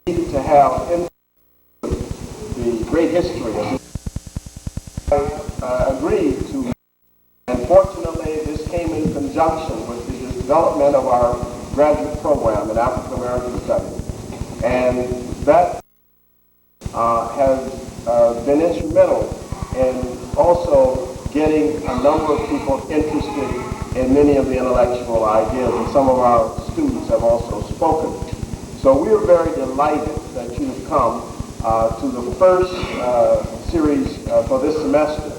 need to have in the great history of this. I agreed to, and fortunately this came in conjunction with the development of our graduate program in African American Studies. And that has been instrumental in also getting a number of people interested in many of the intellectual ideas, and some of our students have also spoken. So we are very delighted that you have come to the first series for this semester.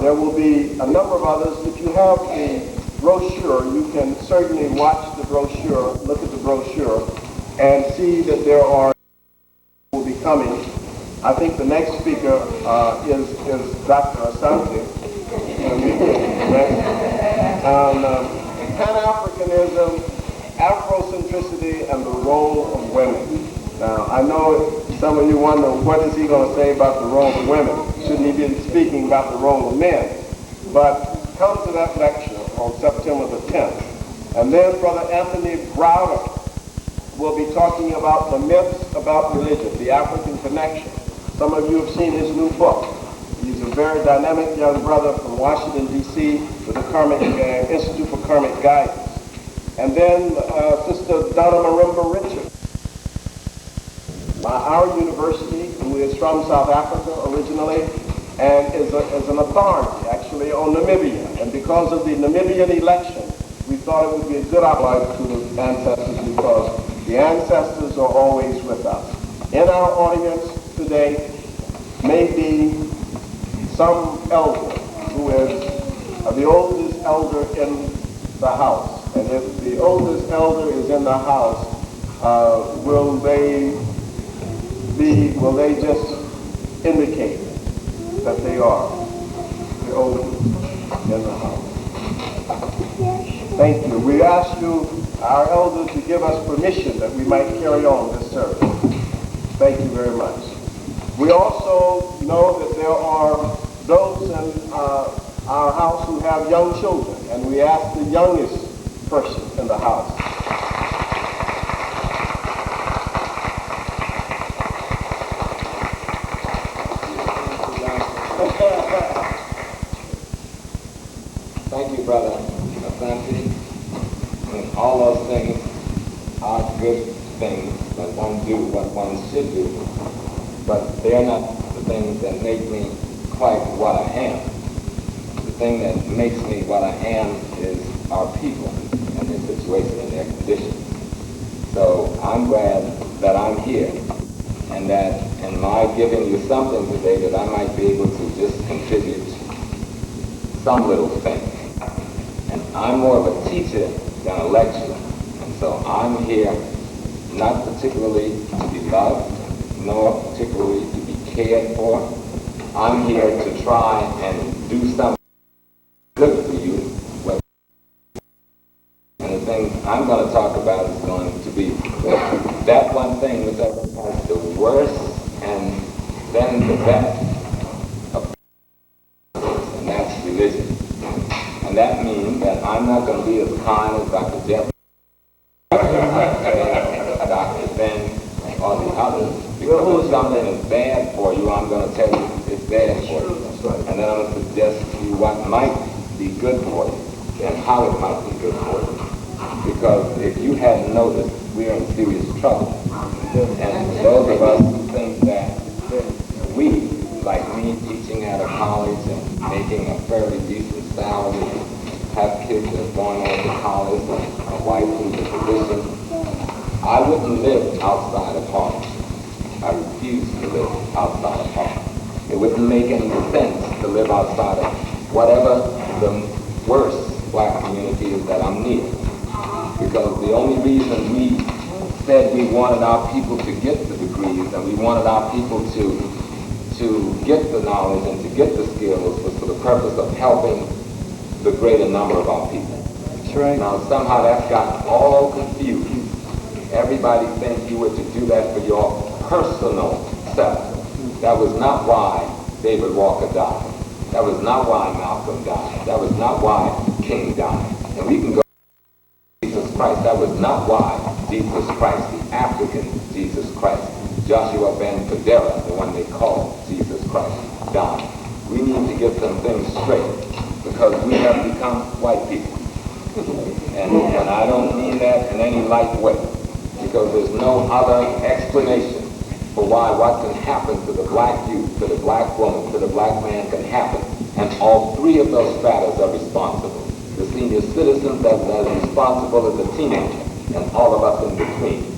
There will be a number of others. If you have the brochure, you can certainly watch the brochure, look at the brochure, and see that there are will be coming. I think the next speaker is Dr. Asante. Pan-Africanism, Afrocentricity, and the role of women. Now, I know some of you wonder, what is he going to say about the role of women? Shouldn't he be speaking about the role of men? But come to that lecture on September the 10th. And then Brother Anthony Browder will be talking about the myths about religion, the African connection. Some of you have seen his new book. He's a very dynamic young brother from Washington, D.C. with the Institute for Karmic Guidance. And then Sister Donna Marimba Richards, our university, who is from South Africa originally, and is an authority actually on Namibia. And because of the Namibian election, we thought it would be a good outline to the ancestors, because the ancestors are always with us. In our audience today may be some elder who is the oldest elder in the house. And if the oldest elder is in the house, will they just indicate that they are the oldest in the house? Thank you. We ask you, our elder, to give us permission that we might carry on this service. Thank you very much. We also know that there are those in our house who have young children, and we ask the youngest person in the house. Thank you, Brother Asante. And all those things are good things that one do what one should do, but they're not the things that make me quite what I am. The thing that makes me what I am is our people and their situation and their condition. So I'm glad that I'm here, and that in my giving you something today, that I might be able to just contribute some little thing. And I'm more of a teacher than a lecturer, and so I'm here not particularly to be loved, nor particularly to be cared for. I'm here to try and do something good for you. And the thing I'm going to talk about is going to be that one thing which I think has the worst and then the best of, and that's religion. And that means that I'm not going to be as kind as Dr. Jeff, Dr. Ben, or the others. Because if something is bad for you, I'm going to tell you it's bad for you. And then I'm going to suggest to you what might be good for you and how it might be good for you. Because if you hadn't noticed, we're in serious trouble. And those of us who think that we, like me, teaching at a college and making a fairly decent salary, have kids that are going on to college, and a wife who's a physician, I wouldn't live outside of Harlem. I refuse to live outside of Harlem. It wouldn't make any sense to live outside of whatever the worst black community is that I'm near. Because the only reason we said we wanted our people to get the degrees and we wanted our people to get the knowledge and to get the skills was for the purpose of helping the greater number of our people. That's right. Now somehow that's gotten all confused. Everybody thinks you were to do that for your personal self. That was not why David Walker died. That was not why Malcolm died. That was not why King died. And we can go to Jesus Christ. That was not why Jesus Christ, the African Jesus Christ. Joshua Ben Federa, the one they call Jesus Christ, died. We need to get some things straight because we have become white people. And I don't mean that in any light way because there's no other explanation for why what can happen to the black youth, to the black woman, to the black man can happen. And all three of those stratas are responsible. The senior citizen that's as responsible as the teenager, and all of us in between.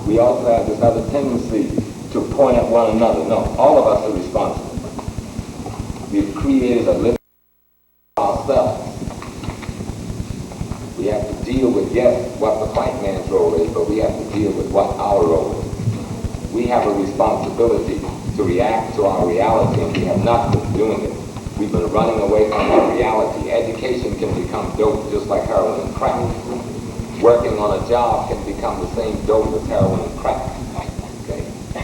We also have this other tendency to point at one another. No, all of us are responsible. We've created a living ourselves. We have to deal with, yes, what the white man's role is, but we have to deal with what our role is. We have a responsibility to react to our reality, and we have not been doing it. We've been running away from our reality. Education can become dope just like heroin and crack. Working on a job can become the same dope as heroin and crack. Okay?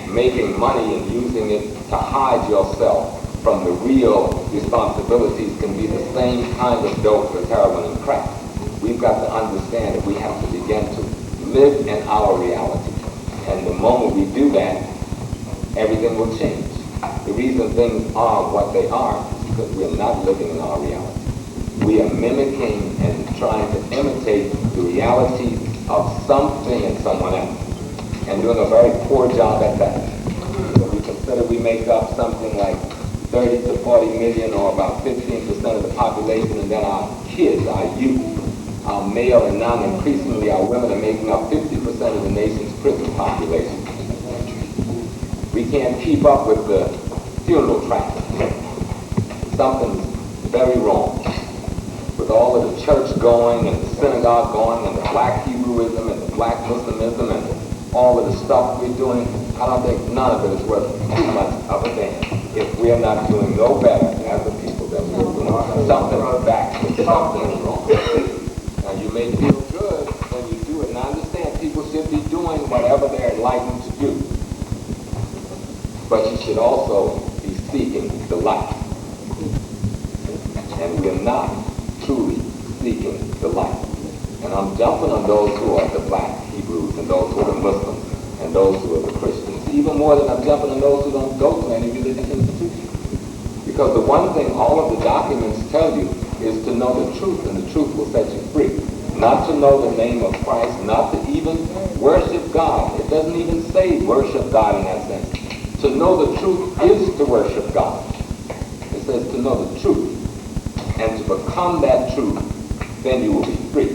Making money and using it to hide yourself from the real responsibilities can be the same kind of dope as heroin and crack. We've got to understand that we have to begin to live in our reality. And the moment we do that, everything will change. The reason things are what they are is because we are not living in our reality. We are mimicking and trying to imitate the reality of something and someone else, and doing a very poor job at that. So we consider we make up something like 30 to 40 million, or about 15% of the population, and then our kids, our youth, our male and now increasingly our women are making up 50% of the nation's prison population. We can't keep up with the funeral traffic. Something's very wrong. With all of the church going and the synagogue going and the black Hebrewism and the black Muslimism and all of the stuff we're doing, I don't think none of it is worth too much of a damn if we're not doing no better as a people than we're doing. Something's back, something's wrong. Now you may feel good when you do it, and I understand people should be doing whatever they're enlightened to do. But you should also be seeking the light. And we're not truly seeking the light. And I'm jumping on those who are the black Hebrews and those who are the Muslims and those who are the Christians, even more than I'm jumping on those who don't go to any religious institution. Because the one thing all of the documents tell you is to know the truth, and the truth will set you free. Not to know the name of Christ, not to even worship God. It doesn't even say worship God in that sense. To know the truth is to worship God. It says to know the truth. And to become that truth, then you will be free.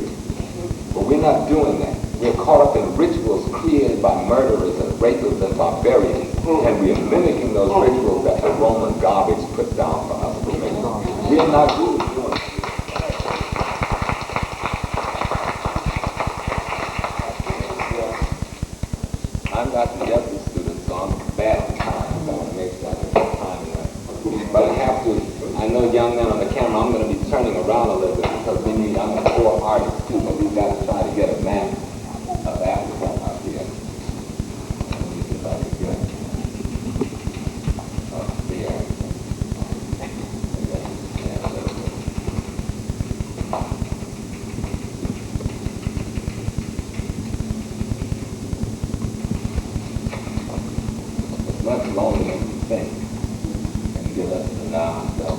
But we're not doing that. We're caught up in rituals created by murderers and rapists and barbarians, and we are mimicking those rituals that the Roman garbage put down for us to mimic. We are not really doing it. I'm not the Yeshiva student, so I'm bad at time. So I want to make sure I get time. But I have to. I know young men on the camera, I'm going to be turning around a little bit because we need, I'm a poor artist too, but we've got to try to get a map of Africa up here. Let me see if I can get up there. It's much longer than you think, and give us the now self.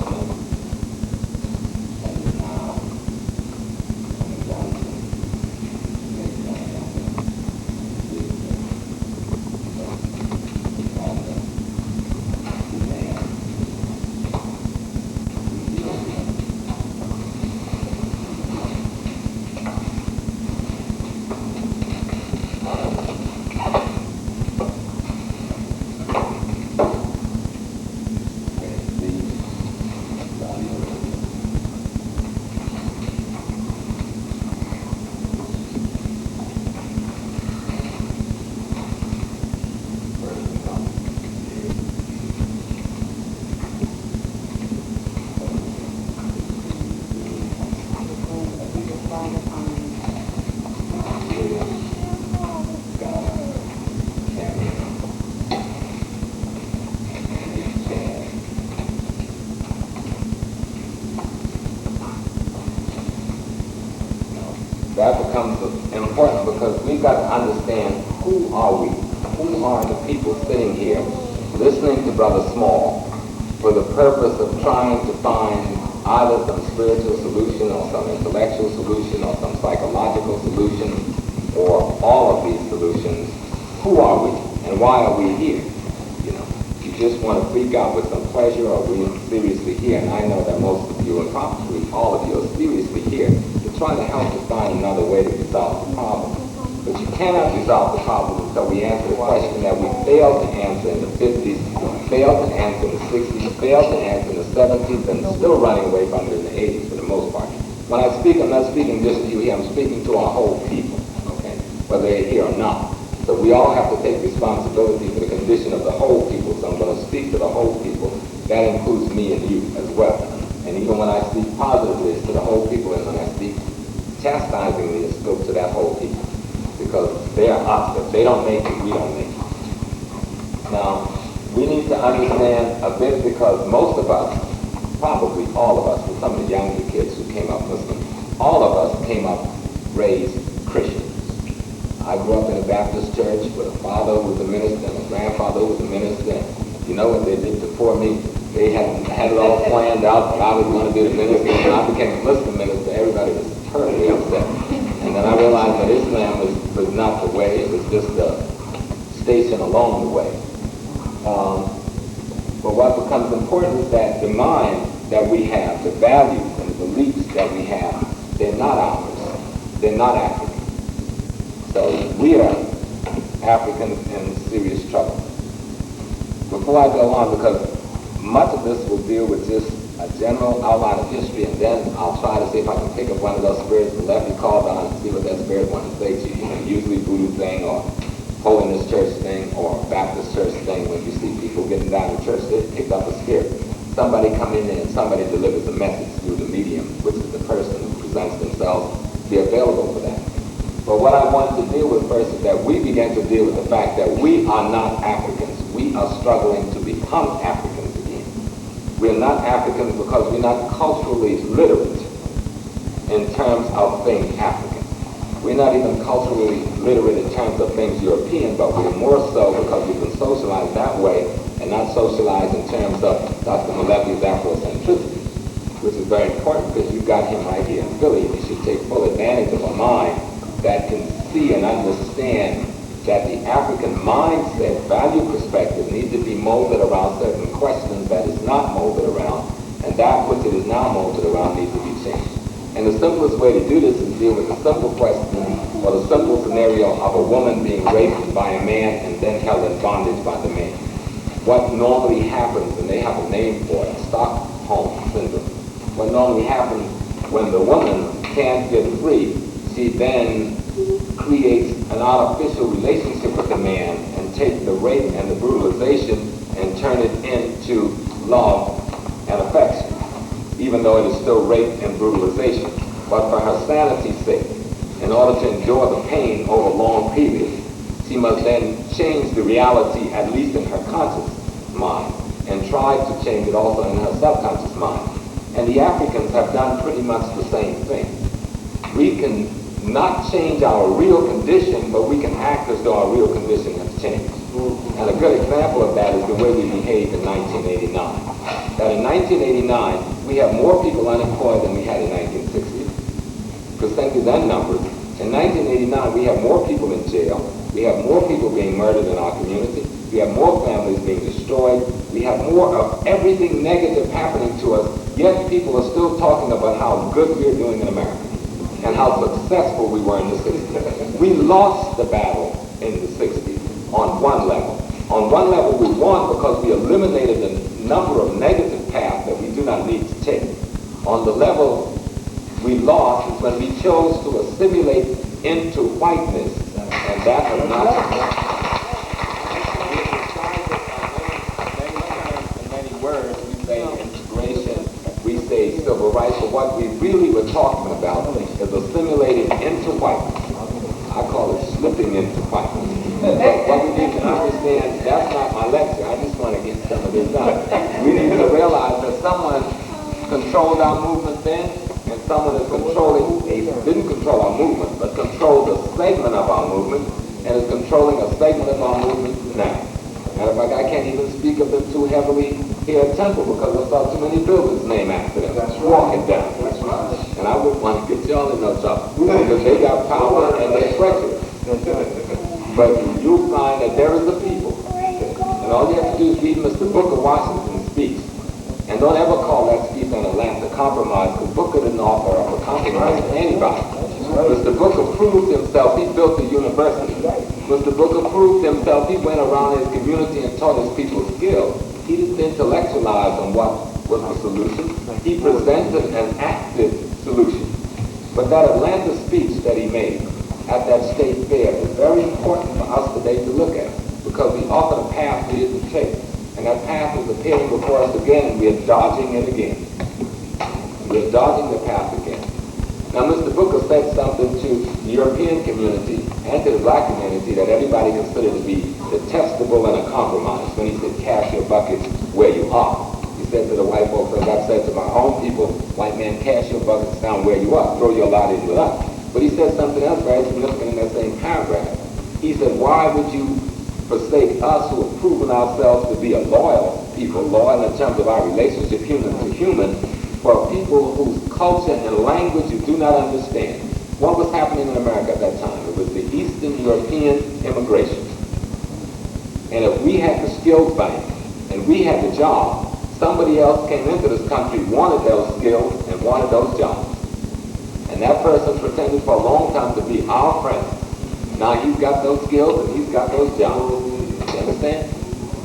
we've got to understand who are we? Who are the people sitting here listening to Brother Small for the purpose of trying to find either some spiritual solution or some intellectual solution or some psychological solution or all of these solutions? Who are we and why are we here? You know, you just want to freak out with some pleasure, or we seriously here? And I know that most of you, and probably all of you, are seriously here to try to help to find another way to resolve the problem. But you cannot resolve the problem until we answer the question that we failed to answer in the 50s, failed to answer in the 60s, failed to answer in the 70s, and still running away from it in the 80s for the most part. When I speak, I'm not speaking just to you here, I'm speaking to our whole people, okay, whether they're here or not. So we all have to take responsibility for the condition of the whole people, so I'm going to speak to the whole people. That includes me and you as well. And even when I speak positively, it's to the whole people, and when I speak chastisingly, it's still to that whole people. Because they are us. If they don't make it, we don't make it. Now, we need to understand a bit, because most of us, probably all of us, with some of the younger kids who came up Muslim, all of us came up raised Christians. I grew up in a Baptist church with a father who was a minister and a grandfather who was a minister. You know what they did before me? They had it all planned out, but I was going to be the minister. And when I became a Muslim minister, everybody was terribly upset. And then I realized that Islam was not the way, it was just a station along the way. But what becomes important is that the mind that we have, the values and the beliefs that we have, they're not ours. They're not African. So we are Africans in serious trouble. Before I go on, because much of this will deal with just a general outline of history, and then I'll try to see if I can pick up one of those spirits that Lefty called on and see what that spirit wants to say to you. You know, usually voodoo thing or holiness church thing or Baptist church thing, when you see people getting down to church, they pick up a spirit. Somebody come in there and somebody delivers a message through the medium, which is the person who presents themselves, be available for that. But what I wanted to deal with first is that we began to deal with the fact that we are not Africans. We are struggling to become Africans again. We're not Africans because we're not culturally literate in terms of things African. We're not even culturally literate in terms of things European, but we're more so because we've been socialized that way and not socialized in terms of Dr. Malevi's Afrocentricity, which is very important because you've got him right here in Philly, and you should take full advantage of a mind that can see and understand that the African mindset, value perspective, needs to be molded around certain questions that is not molded around, and that which it is now molded around needs to be changed. And the simplest way to do this is deal with the simple question, or the simple scenario of a woman being raped by a man and then held in bondage by the man. What normally happens, and they have a name for it, Stockholm Syndrome. What normally happens when the woman can't get free, she then creates an artificial relationship with the man and take the rape and the brutalization and turn it into love and affection, even though it is still rape and brutalization. But for her sanity's sake, in order to endure the pain over long periods, she must then change the reality, at least in her conscious mind, and try to change it also in her subconscious mind. And the Africans have done pretty much the same thing. We can not change our real condition, but we can act as though our real condition has changed. And a good example of that is the way we behaved in 1989. That in 1989, we have more people unemployed than we had in 1960. Percentage and numbers. In 1989, we have more people in jail. We have more people being murdered in our community. We have more families being destroyed. We have more of everything negative happening to us, yet people are still talking about how good we're doing in America and how successful we were in the 60s. We lost the battle in the 60s on one level. On one level we won because we eliminated a number of negative paths that we do not need to take. On the level we lost is when we chose to assimilate into whiteness, and that has not... In many words, we say integration, we say civil rights, but what we really were talking about is assimilating into whiteness. I call it slipping into whiteness. But what we need to understand, that's not my lecture, I just want to get some of this done. We need to realize that someone controlled our movement then, and someone is controlling, didn't control our movement, but controlled a segment of our movement, and is controlling a segment of our movement now. Matter of fact, I can't even speak of them too heavily here at Temple because I saw too many buildings named after them. That's walking down. That's right. And I wouldn't want to get y'all in no trouble because they got power and they're treacherous. But you'll find that there is a people, and all you have to do is read Mr. Booker Washington's speech. And don't ever call that speech on Atlanta compromise, because Booker didn't offer up a compromise to anybody. Mr. Booker proved himself. He built the university. Mr. Booker proved himself. He went around his community and taught his people skills. He didn't intellectualize on what was the solution. He presented an active solution. But that Atlanta speech that he made at that state fair is very important for us today to look at, because we offer a path we didn't take. And that path is appearing before us again, and we are dodging it again. We are dodging the path again. Now, Mr. Booker said something to the European community and to the black community that everybody considered to be detestable and a compromise when he said, cash your buckets where you are. He said to the white folks, as I've said to my own people, white man, cash your buckets down where you are. Throw your lot in with us. But he said something else very significant in that same paragraph. He said, why would you forsake us who have proven ourselves to be a loyal people, loyal in terms of our relationship human to human, for people whose culture and language you do not understand? What was happening in America at that time? It was the Eastern European immigration. And if we had the skills bank and we had the job, somebody else came into this country, wanted those skills and wanted those jobs. And that person pretended for a long time to be our friend. Now he's got those skills and he's got those jobs. You understand?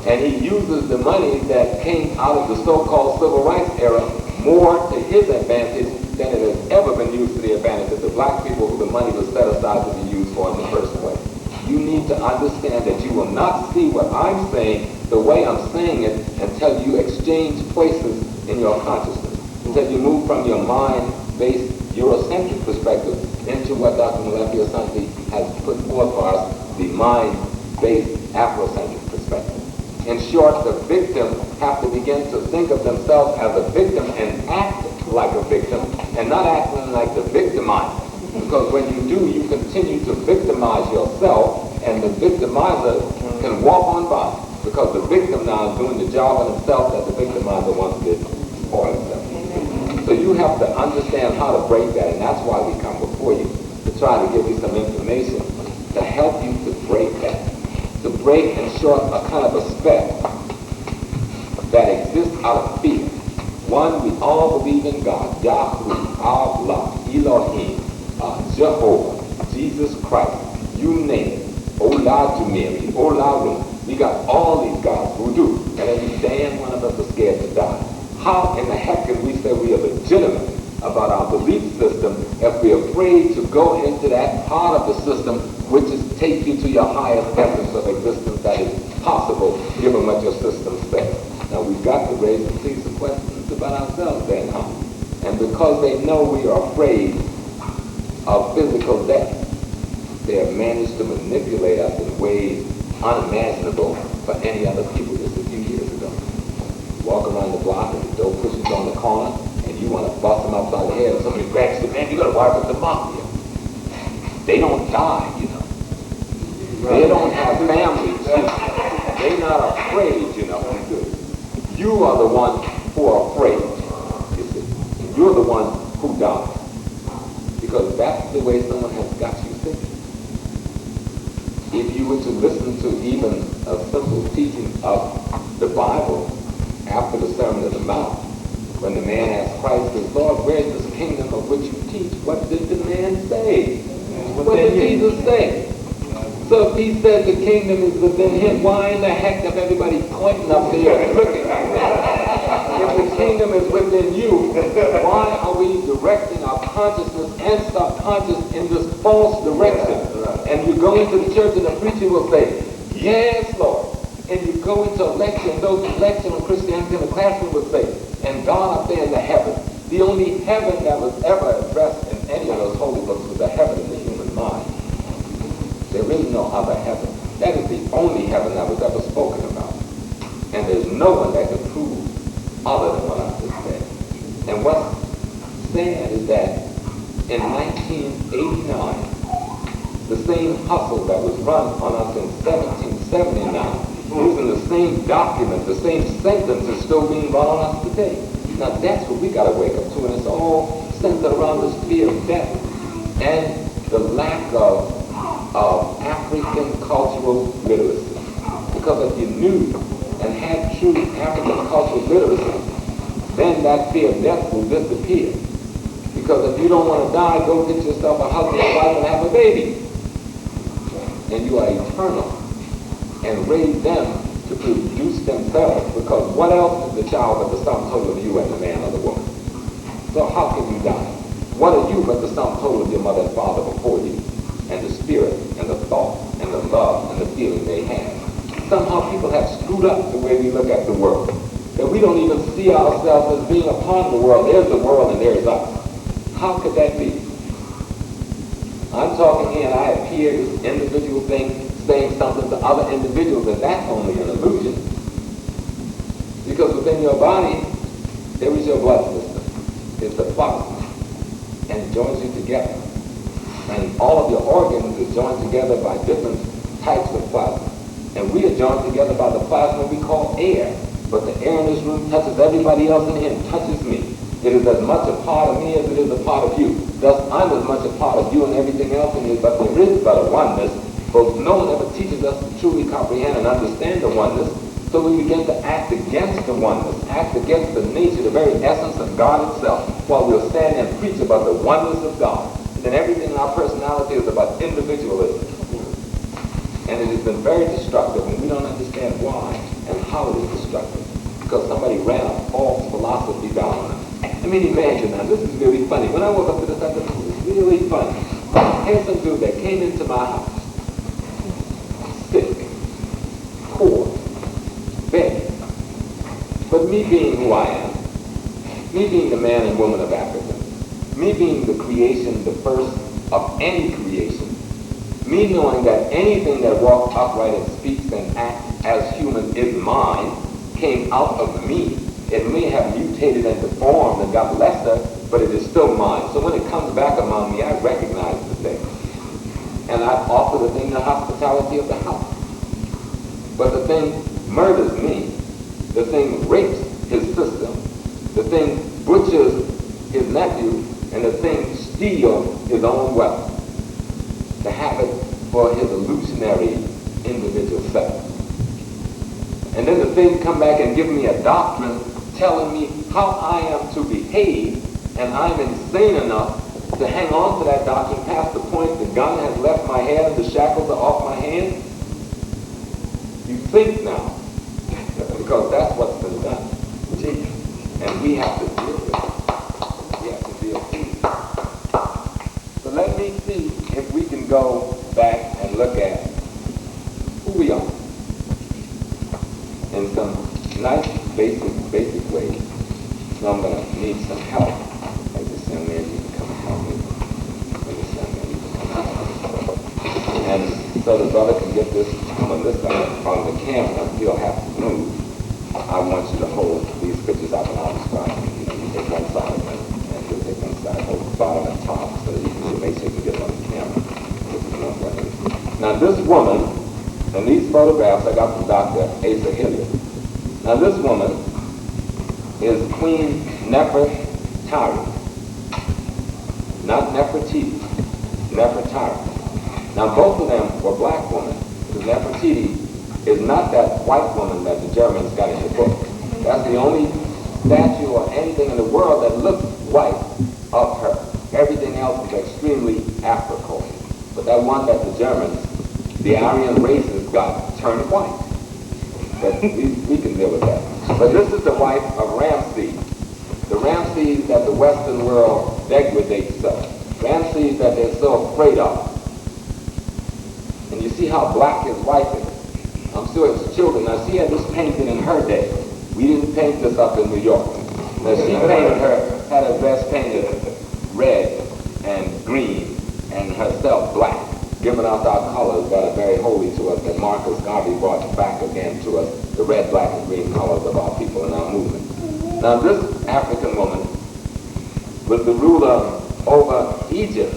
And he uses the money that came out of the so-called civil rights era more to his advantage than it has ever been used to the advantage of the black people who the money was set aside to be used for in the first place. You need to understand that you will not see what I'm saying the way I'm saying it until you exchange places in your consciousness, until you move from your mind-based Eurocentric perspective into what Dr. Malafi Asante has put forth for us, the mind-based Afrocentric perspective. In short, the victim have to begin to think of themselves as a victim and act like a victim, and not acting like the victimizer. Because when you do, you continue to victimize yourself, and the victimizer can walk on by, because the victim now is doing the job on himself that the victimizer once did for himself. So you have to understand how to break that, and that's why we come before you, to try to give you some information to help you to break that. To break, in short, a kind of a spell that exists out of fear. One, we all believe in God, Yahweh, Allah, Elohim, Jehovah, Jesus Christ, you name it, Ola Jumeri, Ola Rum. We got all these gods who do, and every damn one of us is scared to die. How in the heck can we say we are legitimate about our belief system if we're afraid to go into that part of the system which is take you to your highest essence of existence that is possible given what your system says? Now we've got to raise and see some questions about ourselves then, huh? And because they know we are afraid of physical death, they have managed to manipulate us in ways unimaginable for any other people just a few years ago. You walk around the block and the door pushes on the corner and you want to bust them upside the head and somebody grabs you, man, you got to worry about the mafia. They don't die, you know. They don't have families. They're not afraid, you know. You are the ones who are afraid. You see. You're the ones who die. Because that's the way someone has got you thinking. If you were to listen to even a simple teaching of the Bible after the Sermon of the Mount, when the man asked Christ, says, Lord, where is this kingdom of which you teach? What did the man say? What did Jesus say? So if he said the kingdom is within him, why in the heck is everybody pointing up there and looking at it? If the kingdom is within you, why are we directing our consciousness and subconscious in this false direction? And you go into the church and the preacher will say, yes, Lord. And you go into a lecture, and those who lecture on Christianity in the classroom will say, and God up there in the heaven. The only heaven that was ever addressed in any of those holy books was the heaven in the human mind. There is no other heaven. That is the only heaven that was ever spoken about. And there's no one that can prove other than what I just said. And what's sad is that same hustle that was run on us in 1779, using the same document, the same sentence is still being run on us today. Now that's what we got to wake up to, and it's all centered around this fear of death and the lack of African cultural literacy. Because if you knew and had true African cultural literacy, then that fear of death will disappear. Because if you don't want to die, go get yourself a husband and wife and have a baby. And you are eternal. And raise them to produce themselves. Because what else is the child but the sum total of you and the man or the woman? So how can you die? What are you but the sum total of your mother and father before you? And the spirit and the thought and the love and the feeling they have. Somehow people have screwed up the way we look at the world. That we don't even see ourselves as being a part of the world. There's the world and there's us. How could that be? I'm talking here and I hear this individual thing saying something to other individuals, and that's only an illusion. Because within your body, there is your blood system. It's the plasma. And it joins you together. And all of your organs are joined together by different types of plasma. And we are joined together by the plasma we call air. But the air in this room touches everybody else in here and touches me. It is as much a part of me as it is a part of you. Thus, I'm as much a part of you and everything else in you, but there is but a oneness. But no one ever teaches us to truly comprehend and understand the oneness, so we begin to act against the oneness, act against the nature, the very essence of God itself, while we'll stand and preach about the oneness of God. And then everything in our personality is about individualism. And it has been very destructive, and we don't understand why and how it is destructive. Because somebody ran a false philosophy down on us. I mean, imagine now, this is really funny. When I woke up to this, I thought this is really funny. Here's some dude that came into my house, sick, poor, begging. But me being who I am, me being the man and woman of Africa, me being the creation, the first of any creation, me knowing that anything that walks upright and speaks and acts as human is mine, came out of me. It may have mutated and deformed and got lesser, but it is still mine. So when it comes back among me, I recognize the thing. And I offer the thing the hospitality of the house. But the thing murders me. The thing rapes his system. The thing butchers his nephew. And the thing steals his own wealth to have it for his illusionary individual self. And then the thing come back and give me a doctrine telling me how I am to behave, and I'm insane enough to hang on to that doctrine past the point the gun has left my head and the shackles are off my hands. You think now, because that's what's been done. And we have to deal with it. We have to deal with it. So let me see if we can go back and look at who we are in some nice, basic ways. So I'm going to need some help. Like this young man, you can come and help me. Like this young man, you can come and help me. And so the brother can get this on this side from the camera. He'll have to move. I want you to hold these pictures up and I'll describe them. You take one side of them, and you'll take one side, hold the bottom and top, so that you can make sure you can get it on the camera. Now this woman, and these photographs I got from Dr. Asa Hilliard. Now this woman is Queen Nefertari, not Nefertiti, Nefertari. Now both of them were black women. Because Nefertiti is not that white woman that the Germans got in the book. That's the only statue or anything in the world that looks white of her. Everything else is extremely African. But that one that the Germans, the Aryan races, got turned white. But we can deal with that. But this is the wife of Ramses. The Ramses that the Western world degrades so. Ramses that they're so afraid of. And you see how black his wife is. I'm sure his children. Now she had this painted in her day. We didn't paint this up in New York. Now she painted had her dress painted red and green and herself black, giving us our colors that are very holy to us, that Marcus Garvey brought back again to us, the red, black, and green colors of our people and our movement. Now this African woman was the ruler over Egypt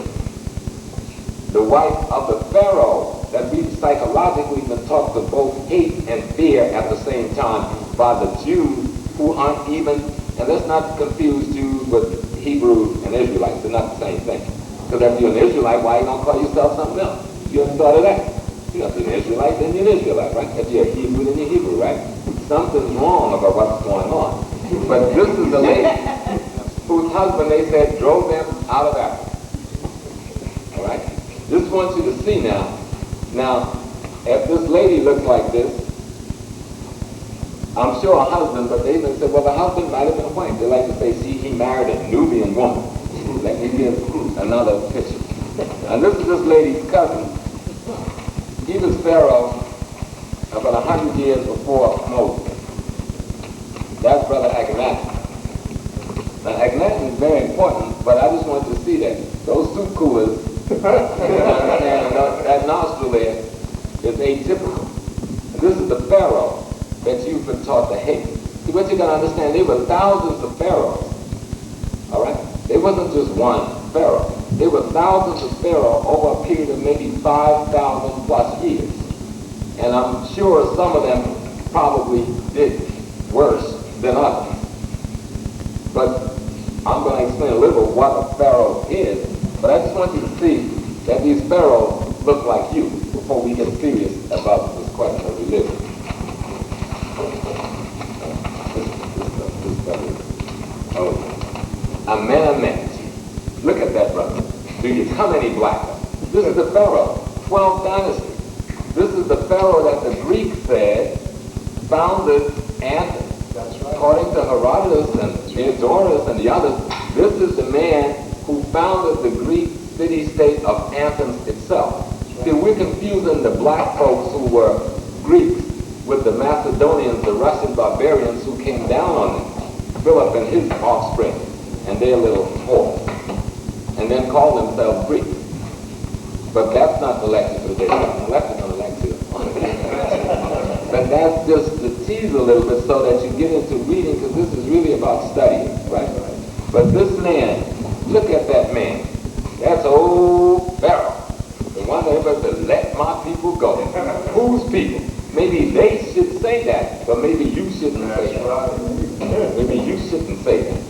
the wife of the Pharaoh, that we psychologically been taught to both hate and fear at the same time by the Jews who aren't even, and let's not confuse Jews with Hebrews and Israelites. They're not the same thing. Because if you're an Israelite, why you don't call yourself something else? You haven't thought of that. You're not an Israelite, then you're an Israelite, right? If you're a Hebrew, then you're Hebrew, right? Something's wrong about what's going on. But this is a lady whose husband, they said, drove them out of Africa. All right? Just want you to see now. Now, if this lady looks like this, I'm sure her husband, but they even said, well, the husband might have been white. They like to say, see, he married a Nubian woman. Let me give another picture. And this is this lady's cousin. He was Pharaoh about 100 years before Moses. That's Brother Akhenaten. Now, Akhenaten is very important, but I just want you to see that. Those soup coolers, and that nostril there is atypical. And this is the Pharaoh that you've been taught to hate. See, what you got to understand, there were thousands of pharaohs. All right? There wasn't just one pharaoh. There were thousands of pharaohs over a period of maybe 5,000 plus years. And I'm sure some of them probably did worse than others. But I'm going to explain a little bit what a pharaoh is. But I just want you to see that these pharaohs look like you before we get serious about this question of religion. A man. Look at that, brother. Do you come any blacker? This is the Pharaoh, 12th dynasty. This is the Pharaoh that the Greeks said founded Athens. That's right. According to Herodotus and Theodorus and the others, this is the man who founded the Greek city-state of Athens itself. Right. See, we're confusing the black folks who were Greeks with the Macedonians, the Russian barbarians who came down on them, Philip and his offspring, and their little horse, and then called themselves Greeks. But that's not the lecture for today. The lecture's on the lecture. But that's just to tease a little bit so that you get into reading, because this is really about studying, right? But this man, look at that man. That's old Pharaoh. The one that ever said, let my people go. Whose people? Maybe they should say that, but maybe you shouldn't say that. Maybe you shouldn't say that.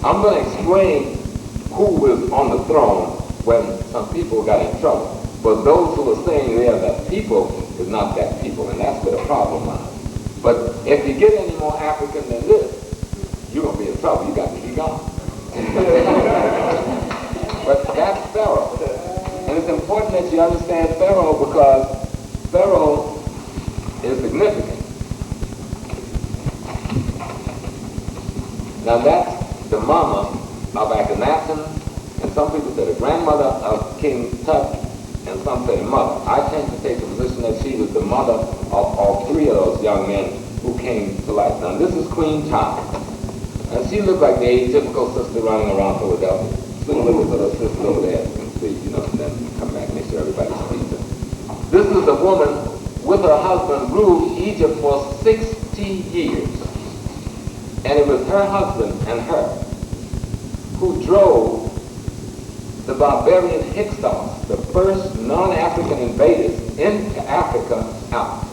I'm going to explain who was on the throne when some people got in trouble. But those who are saying they are that people is not that people, and that's where the problem lies. But if you get any more African than this, you're going to be in trouble. You got to be gone. But that's Pharaoh. And it's important that you understand Pharaoh because Pharaoh is significant. Now that's the mama of Akhenaten, and some people say the grandmother of King Tut, and some say the mother. I tend to take the position that she was the mother of all three of those young men who came to life. Now this is Queen Tut, and she looked like the atypical sister running around Philadelphia. So look at the sister over there, you can see, and then come back and make sure everybody sees it. This is the woman with her husband ruled Egypt for 60 years. And it was her husband and her who drove the barbarian Hyksos, the first non-African invaders into Africa, out.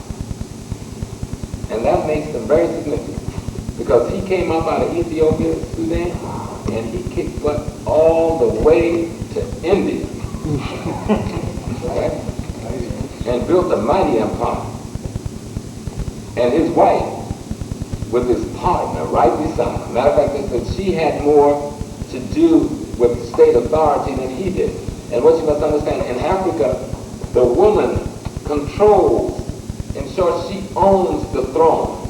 And that makes them very significant because he came up out of Ethiopia, Sudan, and he kicked butt all the way to India. Right? And built a mighty empire. And his wife, with his partner right beside him. Matter of fact, they said she had more to do with state authority than he did. And what you must understand, in Africa, the woman controls, in short, she owns the throne.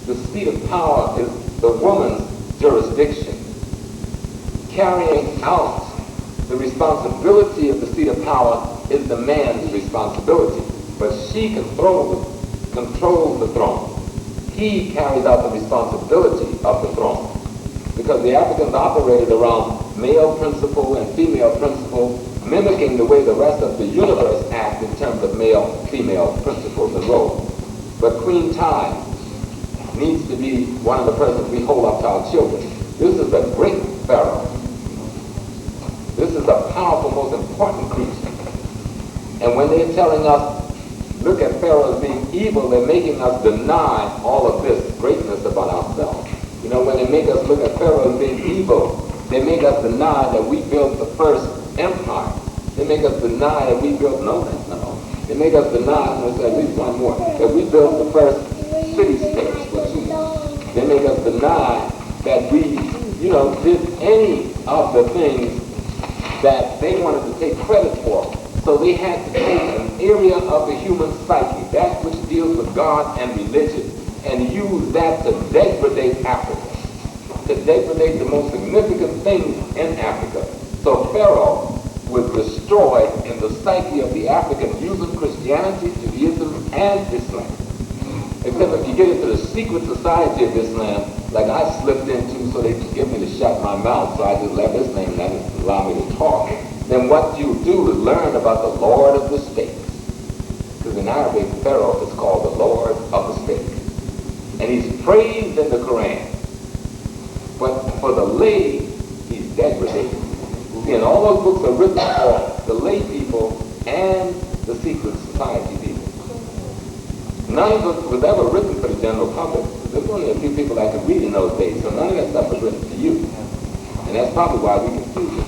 The seat of power is the woman's jurisdiction. Carrying out the responsibility of the seat of power is the man's responsibility. But she controls the throne. He carries out the responsibility of the throne. Because the Africans operated around male principle and female principle, mimicking the way the rest of the universe acts in terms of male-female principles and roles. But Queen Tut needs to be one of the persons we hold up to our children. This is a great pharaoh. This is a powerful, most important creature. And when they're telling us, look at Pharaoh as being evil, they're making us deny all of this greatness about ourselves. You know, when they make us look at Pharaoh as being evil, they make us deny that we built the first empire. They make us deny that we built, no. They make us deny, let's say at least one more, that we built the first city-states for humans. They make us deny that we, did any of the things that they wanted to take credit for. So they had to take an area of the human psyche, that which deals with God and religion, and use that to degrade Africa, to degrade the most significant things in Africa. So Pharaoh was destroyed in the psyche of the African using Christianity, Judaism, and Islam. Except if you get into the secret society of Islam, like I slipped into, so they just get me to shut my mouth, so I just left Islam and that allow me to talk. Then what you do is learn about the Lord of the State. Because in Arabic, Pharaoh is called the Lord of the State. And he's praised in the Quran. But for the lay, he's degraded. See, and all those books are written for the lay people and the secret society people. None of it was ever written for the general public. There were only a few people that could read in those days, so none of that stuff was written for you. And that's probably why we confuse it.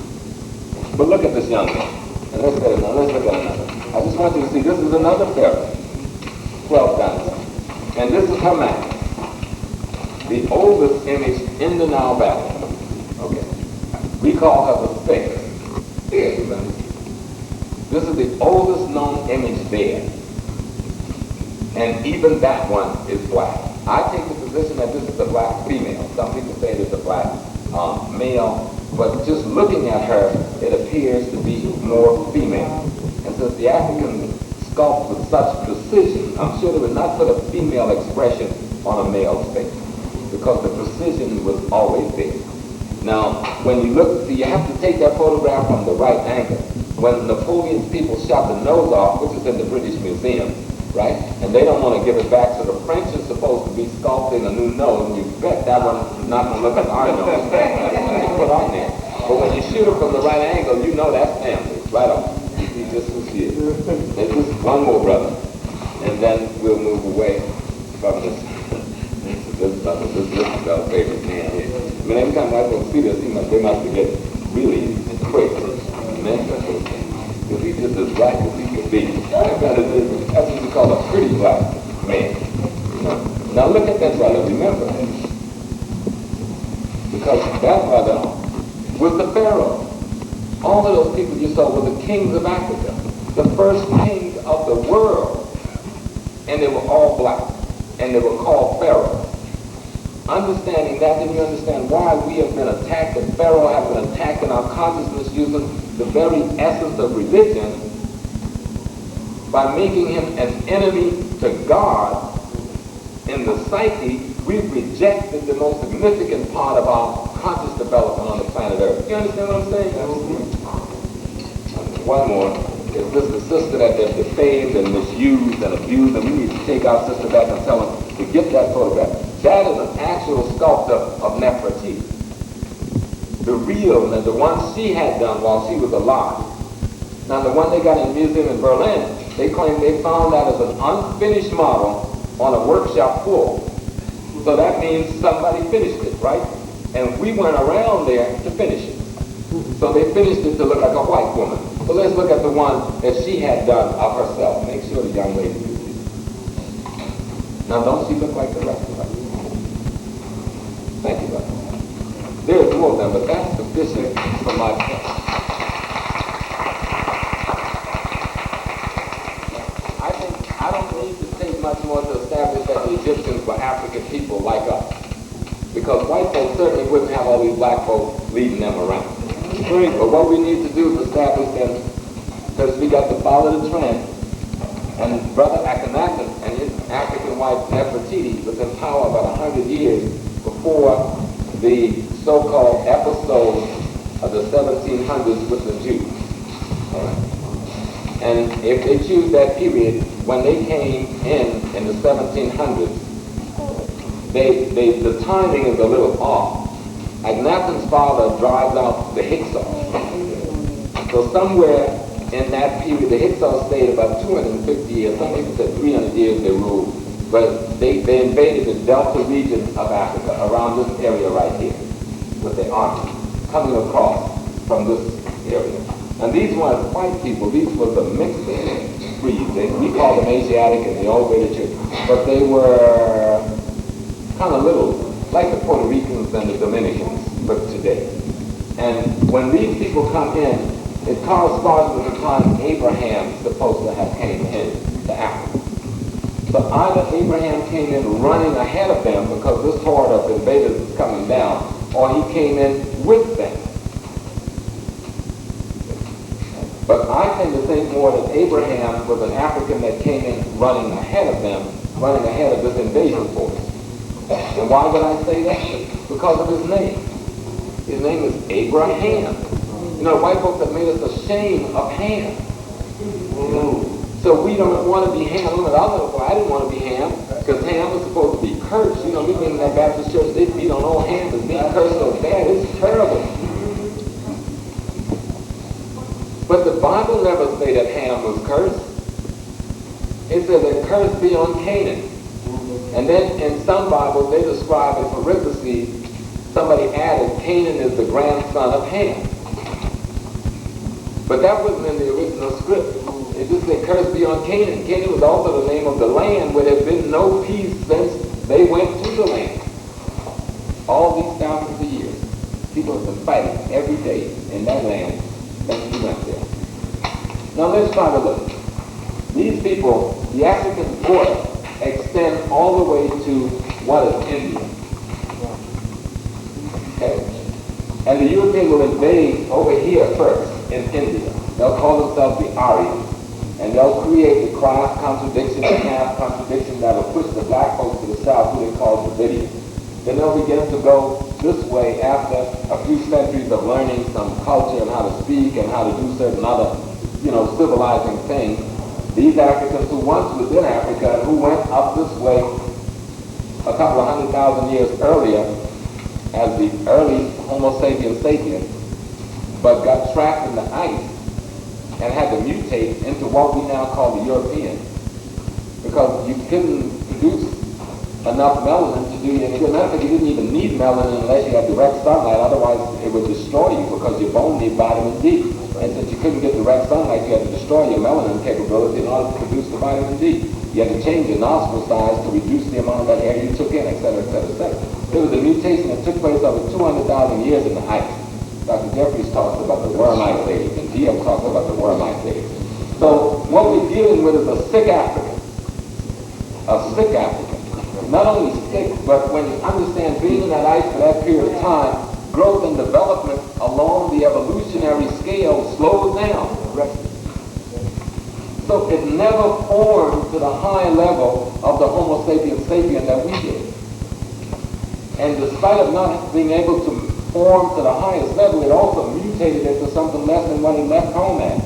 But look at this young man. And let's look at another. I just want you to see, this is another Pharaoh. 12 dynasty. And this is her map. The oldest image in the Nile Valley. Okay. We call her the Sphinx. This is the oldest known image there. And even that one is black. I take the position that this is a black female. Some people say it's a black male. But just looking at her, it appears to be more female. And since the African sculpt with such precision, I'm sure they would not put a female expression on a male's face, because the precision was always there. Now, when you look, see, you have to take that photograph from the right angle. When Napoleon's people shot the nose off, which is in the British Museum, right? And they don't want to give it back, so the French are supposed to be sculpting a new nose, and you bet that one's not going to look like our nose. They put on there. But when you shoot it from the right angle, you know that's family, right on. You see just who she is. There's just one more brother, and then we'll move away from this. This is our favorite man here. I mean, every time white folks see this, they must get really crazy. Because he's just as black as he can be. That's what we call a pretty black man. Now look at that brother, remember. Because that brother was the Pharaoh. All of those people you saw were the kings of Africa, the first kings of the world. And they were all black. And they were called pharaohs. Understanding that, then you understand why we have been attacked, and Pharaoh has been attacked in our consciousness using the very essence of religion by making him an enemy to God. In the psyche, we've rejected the most significant part of our conscious development on the planet Earth. You understand what I'm saying? One more. Is this the sister that they've defamed and misused and abused, and we need to take our sister back and tell them to get that photograph. That is an actual sculptor of Nefertiti. The real, and the one she had done while she was alive. Now the one they got in the museum in Berlin, they claim they found that as an unfinished model on a workshop floor. So that means somebody finished it, right? And we went around there to finish it. So they finished it to look like a white woman. So let's look at the one that she had done of herself. Make sure the young lady can see. Now don't she look like the rest of us? Thank you, brother. There's more of them, but that's sufficient for my point. I don't need to take much more to establish that the Egyptians were African people like us. Because white folks certainly wouldn't have all these black folks leading them around. But what we need to do is establish them, because we got to follow the trend. And Brother Akhenaten and his African wife Nefertiti was in power about 100 years before the so-called episode of the 1700s with the Jews. Right. And if they choose that period, when they came in the 1700s, the timing is a little off. Akhenaten's father drives out the Hyksos. So somewhere in that period, the Hyksos stayed about 250 years. Some people said 300 years they ruled. But they invaded the Delta region of Africa, around this area right here, with their army, coming across from this area. And these weren't white people, these were the mixed breeds. We call them Asiatic in the old literature, but they were kind of little, like the Puerto Ricans and the Dominicans, but today. And when these people come in, it corresponds with the time Abraham supposed to have came in to Africa. So either Abraham came in running ahead of them because this horde of invaders is coming down, or he came in with them. But I tend to think more that Abraham was an African that came in running ahead of them, running ahead of this invasion force. And why would I say that? Because of his name. His name is Abraham. You know, white folks have made us ashamed of Ham. So we don't want to be Ham. I didn't want to be Ham, because Ham was supposed to be cursed. You know, we've been in that Baptist church, they beat on old Ham as being cursed so bad. It's terrible. But the Bible never said that Ham was cursed. It said that curse be on Canaan. And then in some Bibles, they describe in parentheses, somebody added, Canaan is the grandson of Ham. But that wasn't in the original script. It just said, curse be on Canaan. Canaan was also the name of the land where there had been no peace since they went to the land. All these thousands of years, people have been fighting every day in that land since we went there. Now let's try to look. These people, the African border extends all the way to what is India. Okay. And the Europeans will invade over here first in India. They'll call themselves the Aryans. And they'll create the class contradiction, the caste contradiction that will push the black folks to the south, who they call Dravidians. Then they'll begin to go this way after a few centuries of learning some culture and how to speak and how to do certain other, civilizing things. These Africans who once was in Africa and who went up this way a couple of 100,000 years earlier as the early Homo sapiens sapiens, but got trapped in the ice and had to mutate into what we now call the European, because you couldn't produce enough melanin to do you any good. Matter of fact, you didn't even need melanin unless you had direct sunlight, otherwise it would destroy you because your bone needs vitamin D. And since you couldn't get direct sunlight, you had to destroy your melanin capability in order to produce the vitamin D. You had to change your nostril size to reduce the amount of that air you took in, et cetera, et cetera, et cetera. There was a mutation that took place over 200,000 years in the ice. Dr. Jeffries talks about the worm ice age, and DM talks about the worm ice age. So what we're dealing with is a sick African. A sick African. Not only sick, but when you understand being in that ice for that period of time, growth and development along the evolutionary scale slows down. So it never formed to the high level of the Homo sapiens sapien that we did. And despite of not being able to form to the highest level, it also mutated into something less than what it left home at.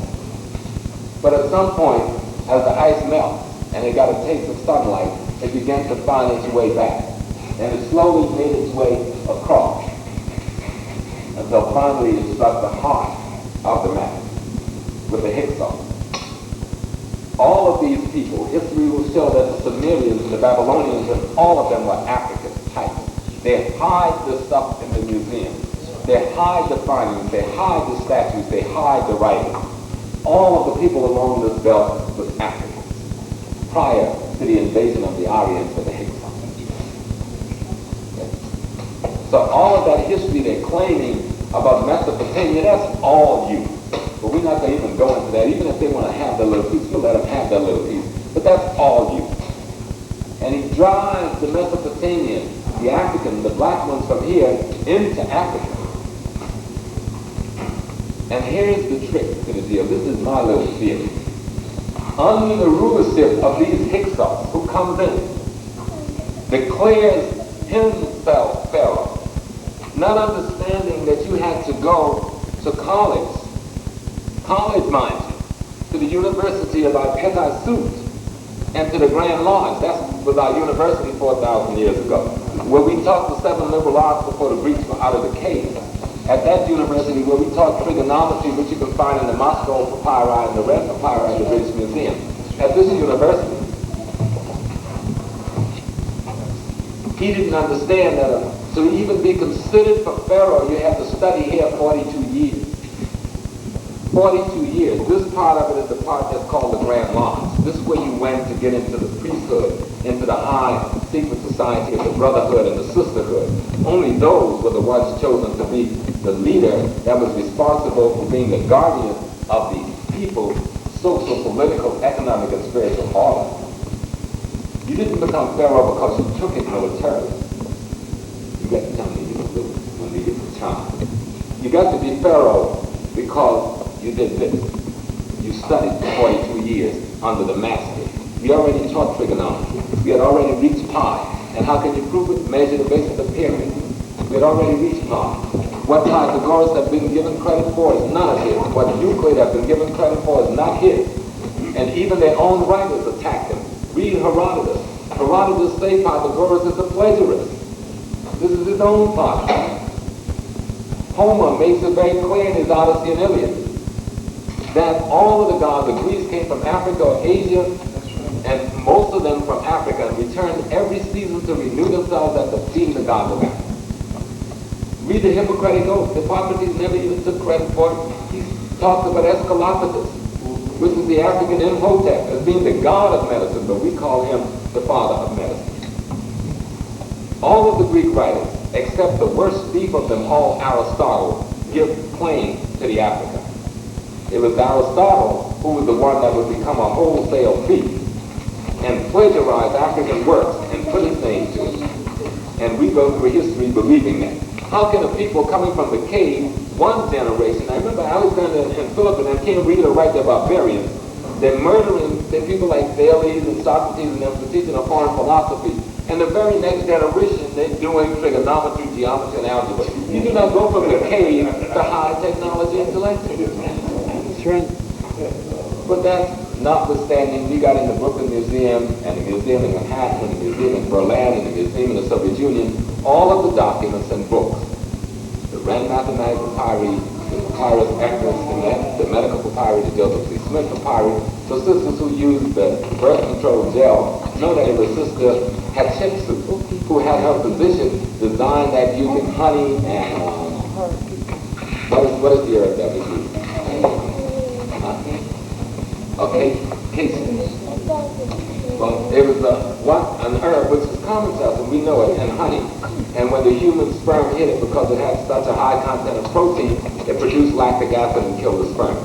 But at some point, as the ice melts and it got a taste of sunlight, it began to find its way back. And it slowly made its way across until finally it struck the heart of the map with the Hyksos. All of these people, history will show that the Sumerians and the Babylonians, and all of them were African types. They hide the stuff in the museum. They hide the findings. They hide the statues. They hide the writing. All of the people along this belt was Africans prior to the invasion of the Aryans and the Hyksos. Okay. So all of that history they're claiming about Mesopotamia, that's all you. But we're not going to even go into that. Even if they want to have their little piece, we'll let them have their little piece. But that's all you. And he drives the Mesopotamian, the African, the black ones from here into Africa. And here's the trick to the deal. This is my little theory. Under the rulership of these Hyksos, who comes in, declares himself Pharaoh, not understanding that you had to go to college, mind you, to the University of Petah-Sut, and to the Grand Lodge. That was our university 4,000 years ago, where we taught the 7 liberal arts before the Greeks were out of the cave. at that university where we taught trigonometry, which you can find in the Moscow papyri and the red papyri in the British Museum. At this university, he didn't understand that to even be considered for pharaoh, you have to study here 42 years. 42 years. This part of it is the part that's called the Grand Lodge. This is where you went to get into the priesthood, into the high secret society of the brotherhood and the sisterhood. Only those were the ones chosen to be the leader that was responsible for being the guardian of the people's social, political, economic, and spiritual order. You didn't become pharaoh because you took it militarily. You got to tell me you can do it when you get the time. You got to be pharaoh because you did this. You studied for 42 years under the master. We already taught trigonometry. We had already reached pi. And how can you prove it? Measure the base of the pyramid. We had already reached pi. What Pythagoras have been given credit for is none of his. What Euclid have been given credit for is not his. And even their own writers attacked him. Read Herodotus. Herodotus say Pythagoras is a plagiarist. This is his own father. Homer makes it very clear in his Odyssey and Iliad that all of the gods of Greece came from Africa or Asia, and most of them from Africa, and returned every season to renew themselves after feeding the gods of Africa. Read the Hippocratic Oath. Hippocrates never even took credit for it. He talks about Esculapius, which is the African Imhotep, as being the god of medicine, but we call him the father of medicine. All of the Greek writers, except the worst thief of them all, Aristotle, give claim to the African. It was Aristotle who was the one that would become a wholesale thief and plagiarize African works and put his name to it. And we go through history believing that. How can a people coming from the cave, one generation, I remember Alexander and Philip and them can't read or write, they're barbarians. They're murdering people like Thales and Socrates and them for teaching a foreign philosophy. And the very next generation, they're doing trigonometry, geometry, and algebra. You do not go from the cave to high technology intellect. But that's notwithstanding, we got in the Brooklyn Museum, and the museum in Manhattan, and the museum in Berlin, and the museum in the Soviet Union, all of the documents and books. The Wren Mathematics Papyri, the Papyrus Equus, the medical papyri, the Joseph C. Smith papyri. So sisters who use the birth control gel know that if a sister Hatshepsut, who had her physician design that using honey and what is the herb that we use? Okay, cases. Well, it was an herb which is common to us, and we know it, and honey. And when the human sperm hit it, because it had such a high content of protein, it produced lactic acid and killed the sperm.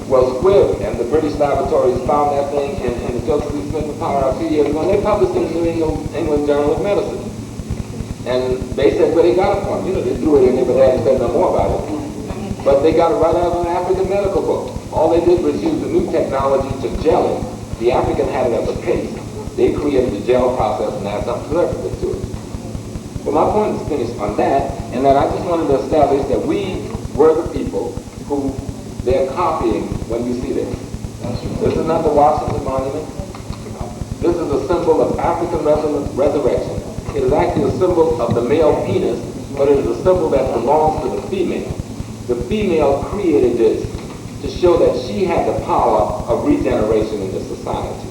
Well, Squibb and the British laboratories found that thing in the Joseph C. Smith papyri a few years ago, and they published it in the New England Journal of Medicine. And they said where they got it from. You know, they threw it in there, but they hadn't said no more about it. But they got it right out of an African medical book. All they did was use the new technology to gel it. The African had it as a paste. They created the gel process and added some preservative to it. But my point is finished on that, and that I just wanted to establish that we were the people who they're copying when you see this. This is not the Washington Monument. This is a symbol of African resurrection. It is actually a symbol of the male penis, but it is a symbol that belongs to the female. The female created this to show that she had the power of regeneration in the society.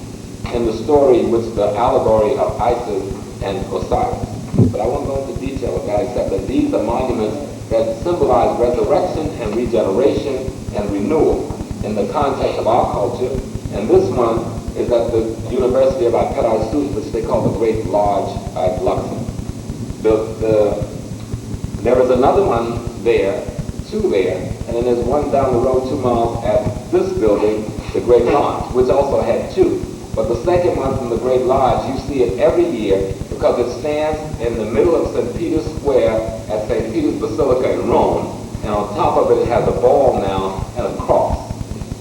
And the story was the allegory of Isis and Osiris. But I won't go into detail with that, except that these are monuments that symbolize resurrection and regeneration and renewal in the context of our culture. And this one is at the University of Afrikan, which they call the Great Lodge at Luxor. There is another one there, two there, and then there's one down the road 2 miles at this building, the Great Lodge, which also had two. But the second one from the Great Lodge, you see it every year because it stands in the middle of St. Peter's Square at St. Peter's Basilica in Rome, and on top of it has a ball now and a cross.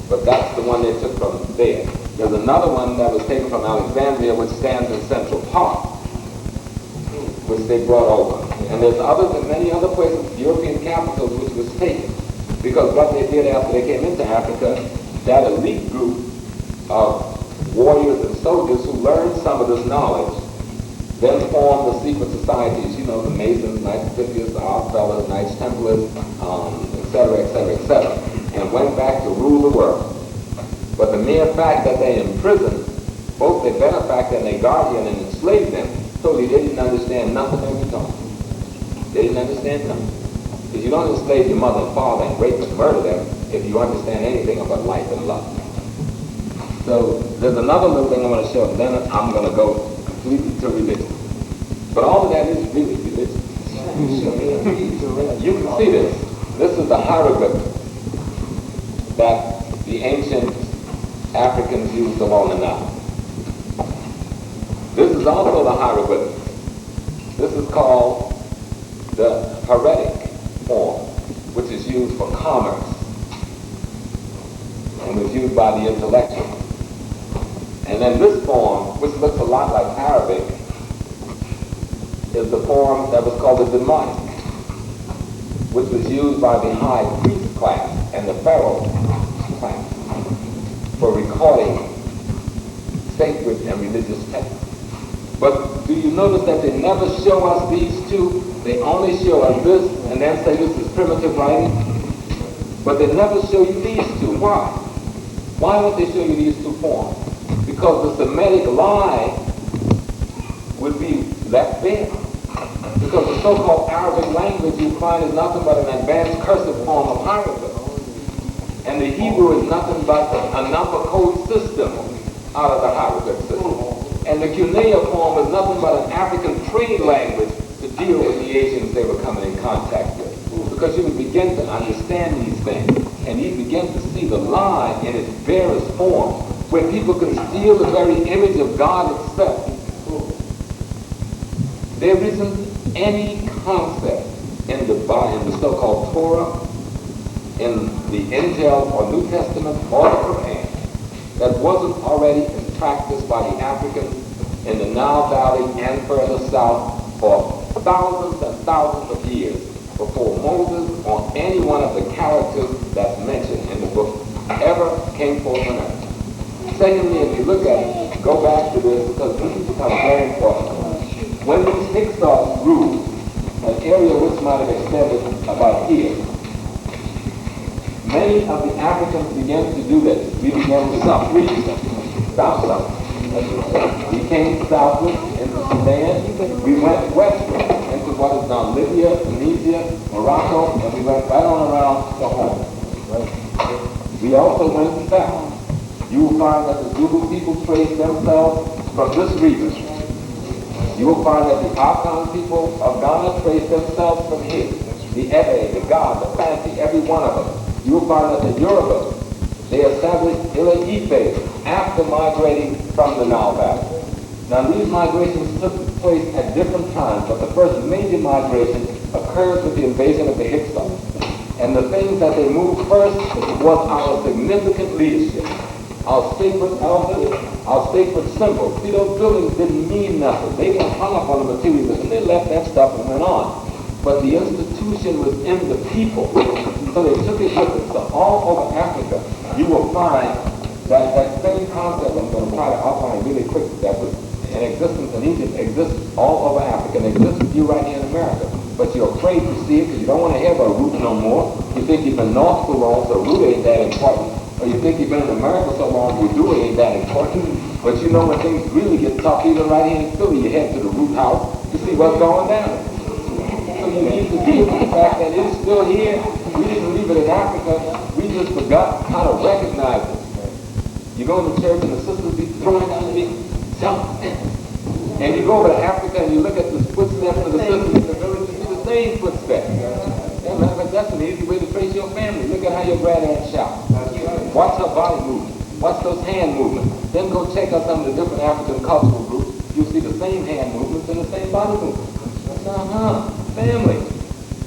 But that's the one they took from there. There's another one that was taken from Alexandria, which stands in Central Park, which they brought over. And there's others in many other places, European capitals, which was taken. Because what they did after they came into Africa, that elite group of warriors and soldiers who learned some of this knowledge, then formed the secret societies, you know, the Masons, Knights Templar, the Oddfellows, Knights Templars, et cetera, et cetera, et cetera, and went back to rule the world. But the mere fact that they imprisoned both their benefactor and their guardian and enslaved them, totally they didn't understand nothing they were talking. They didn't understand nothing. Because you don't enslave your mother and father and rape and murder them if you understand anything about life and love. So there's another little thing I want to show, and then I'm going to go completely to religion. But all of that is really religion. You can see this. This is the hieroglyph that the ancient Africans used along the Nile. This is also the hieroglyph. This is called the heretic form, which is used for commerce and was used by the intellectuals. And then this form, which looks a lot like Arabic, is the form that was called the demonic, which was used by the high priest class and the pharaoh class for recording sacred and religious texts. But do you notice that they never show us these two? They only show us this and then say this is primitive writing. But they never show you these two. Why? Why won't they show you these two forms? Because the Semitic lie would be left there. Because the so-called Arabic language you find is nothing but an advanced cursive form of hieroglyphs. And the Hebrew is nothing but a number code system out of the hieroglyph system. And the Cuneiform form is nothing but an African trade language to deal with the Asians they were coming in contact with. Because you would begin to understand these things, and you begin to see the lie in its various forms, where people can steal the very image of God itself. There isn't any concept in the so-called Torah, in the Injil or New Testament or the Quran that wasn't already in practice by the Africans in the Nile Valley and further south for thousands and thousands of years before Moses or any one of the characters that's mentioned in the book ever came forth on earth. Secondly, if you look at it, go back to this because this has become very important. When these Hyksos ruled, an area which might have extended about here, many of the Africans began to do this. We began to south. We came southward into Sudan. We went westward into what is now Libya, Tunisia, Morocco, and we went right on around to home. We also went south. You will find that the Zulu people trace themselves from this region. You will find that the Afrikan people of Ghana trace themselves from here. The Ebe, the God, the Fanti, every one of them. You will find that the Yoruba, they established Ile-Ife after migrating from the Nile Valley. Now these migrations took place at different times, but the first major migration occurred with the invasion of the Hyksos. And the things that they moved first was our significant leadership. Our sacred elders, our sacred symbols. See, those buildings didn't mean nothing. They got hung up on the materialism. They left that stuff and went on. But the institution was in the people. So they took it with them. So all over Africa, you will find that that same concept I'm going to try to outline really quick that was in existence in Egypt exists all over Africa and exists with you right here in America. But you're afraid to see it because you don't want to hear about root no more. You think you've been north so long, so root ain't that important. Or you think you've been in America so long, voodoo ain't that important. But you know when things really get tough, even right here in Philly, you head to the root house to see what's going down. So you need to deal with the fact that it's still here. We didn't leave it in Africa. We just forgot how to recognize it. You go to church and the sisters be throwing down the feet, jump. And you go over to Africa and you look at the footsteps of the sisters in the village, you see the same footsteps. Yeah, matter of fact, that's an easy way to trace your family. Look at how your granddad shouts. Watch her body movement. Watch those hand movements. Then go check out some of the different African cultural groups. You'll see the same hand movements and the same body movements. Family.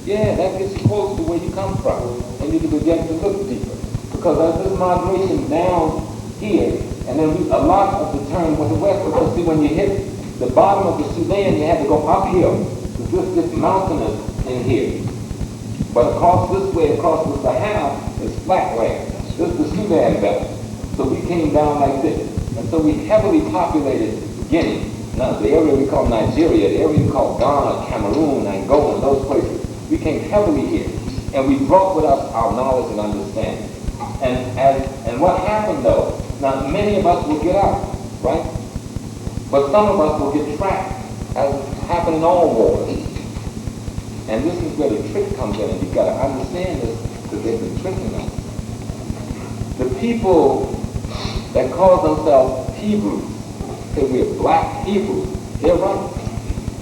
Yeah, that gets you close to where you come from. And you can begin to look deeper. Because as this migration down here, and then a lot of the turn went to west. Because see, when you hit the bottom of the Sudan, you had to go uphill. This mountainous in here. But across this way, across the Sahel, is flat land. This is the Sudan belt. So we came down like this. And so we heavily populated Guinea. Now, the area we call Nigeria, the area we call Ghana, Cameroon, Angola, those places, we came heavily here. And we brought with us our knowledge and understanding. And what happened though, now many of us will get out, right? But some of us will get trapped, as happen in all wars. And this is where the trick comes in, and you've got to understand this, because they've been tricking us. The people that call themselves Hebrews, say we're black Hebrews, they're right.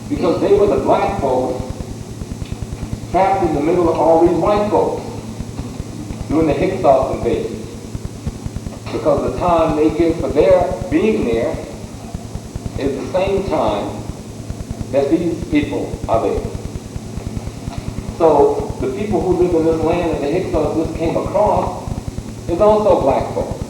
Because they were the black folks trapped in the middle of all these white folks during the Hyksos invasion. Because the time they give for their being there is the same time that these people are there. So the people who live in this land that the Hyksos just came across is also black folks.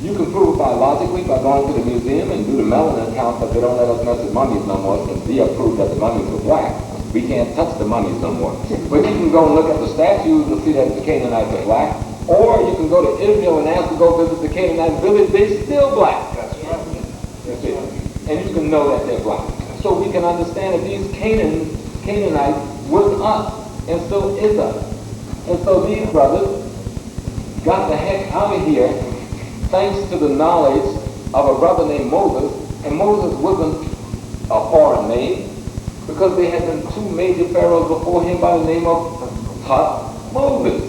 You can prove it biologically by going to the museum and do the melanin count, but they don't let us mess with mummies no more since Dia proved that the mummies were black. We can't touch the mummies no more. But you can go and look at the statues and see that the Canaanites are black. Or you can go to Israel and ask to go visit the Canaanite village. They're still black. That's right. And you can know that they're black. So we can understand that these Canaanites was us and still is us. And so these brothers got the heck out of here thanks to the knowledge of a brother named Moses. And Moses wasn't a foreign name, because there had been two major pharaohs before him by the name of Tut Moses.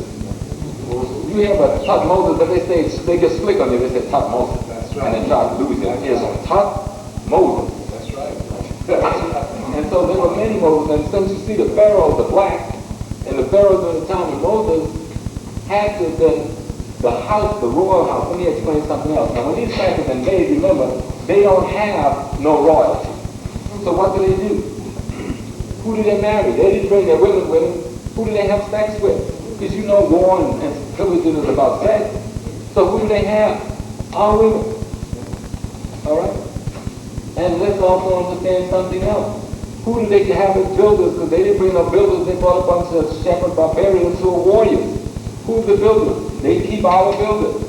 You hear about Tut Moses, but they say they get slick on you. They say Tut Moses. That's right. And they try to lose it. It's Tut Moses. That's right. And so there were many Moses. And since you see the pharaohs are black, and the pharaohs in the time of Moses had to have been the house, the royal house. Let me explain something else. Now, when these factors invade, remember, they don't have no royalty. So what do? Who do they marry? They didn't bring their women with them. Who do they have sex with? Because you know war and pillaging is about sex. So who do they have? Our women. All right? And let's also understand something else. Who do they have as builders? Because they didn't bring no builders. They brought a bunch of shepherd barbarians who are warriors. Who's the builders? They keep our builders.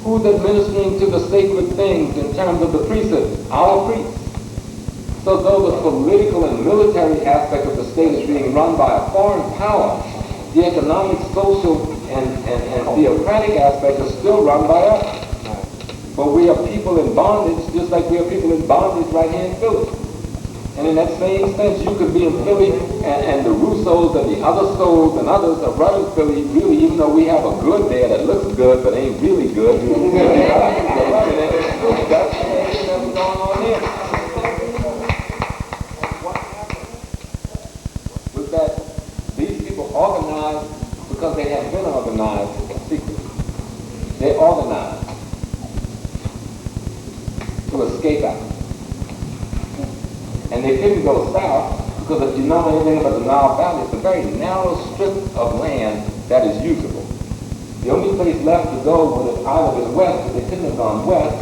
Who's administering to the sacred things in terms of the priesthood? Our priests. So though the political and military aspect of the state is being run by a foreign power, the economic, social, and theocratic aspect is still run by us. But we are people in bondage, just like we are people in bondage right here in Philly. And in that same sense, you could be in Philly, and the Russos and the other souls and others are right in Philly, really, even though we have a good there that looks good but ain't really good. That's going on there. That these people organized because they had been organized secretly. They organized to escape out. And they couldn't go south because if you know anything about the Nile Valley, it's a very narrow strip of land that is usable. The only place left to go would have either been west, but they couldn't have gone west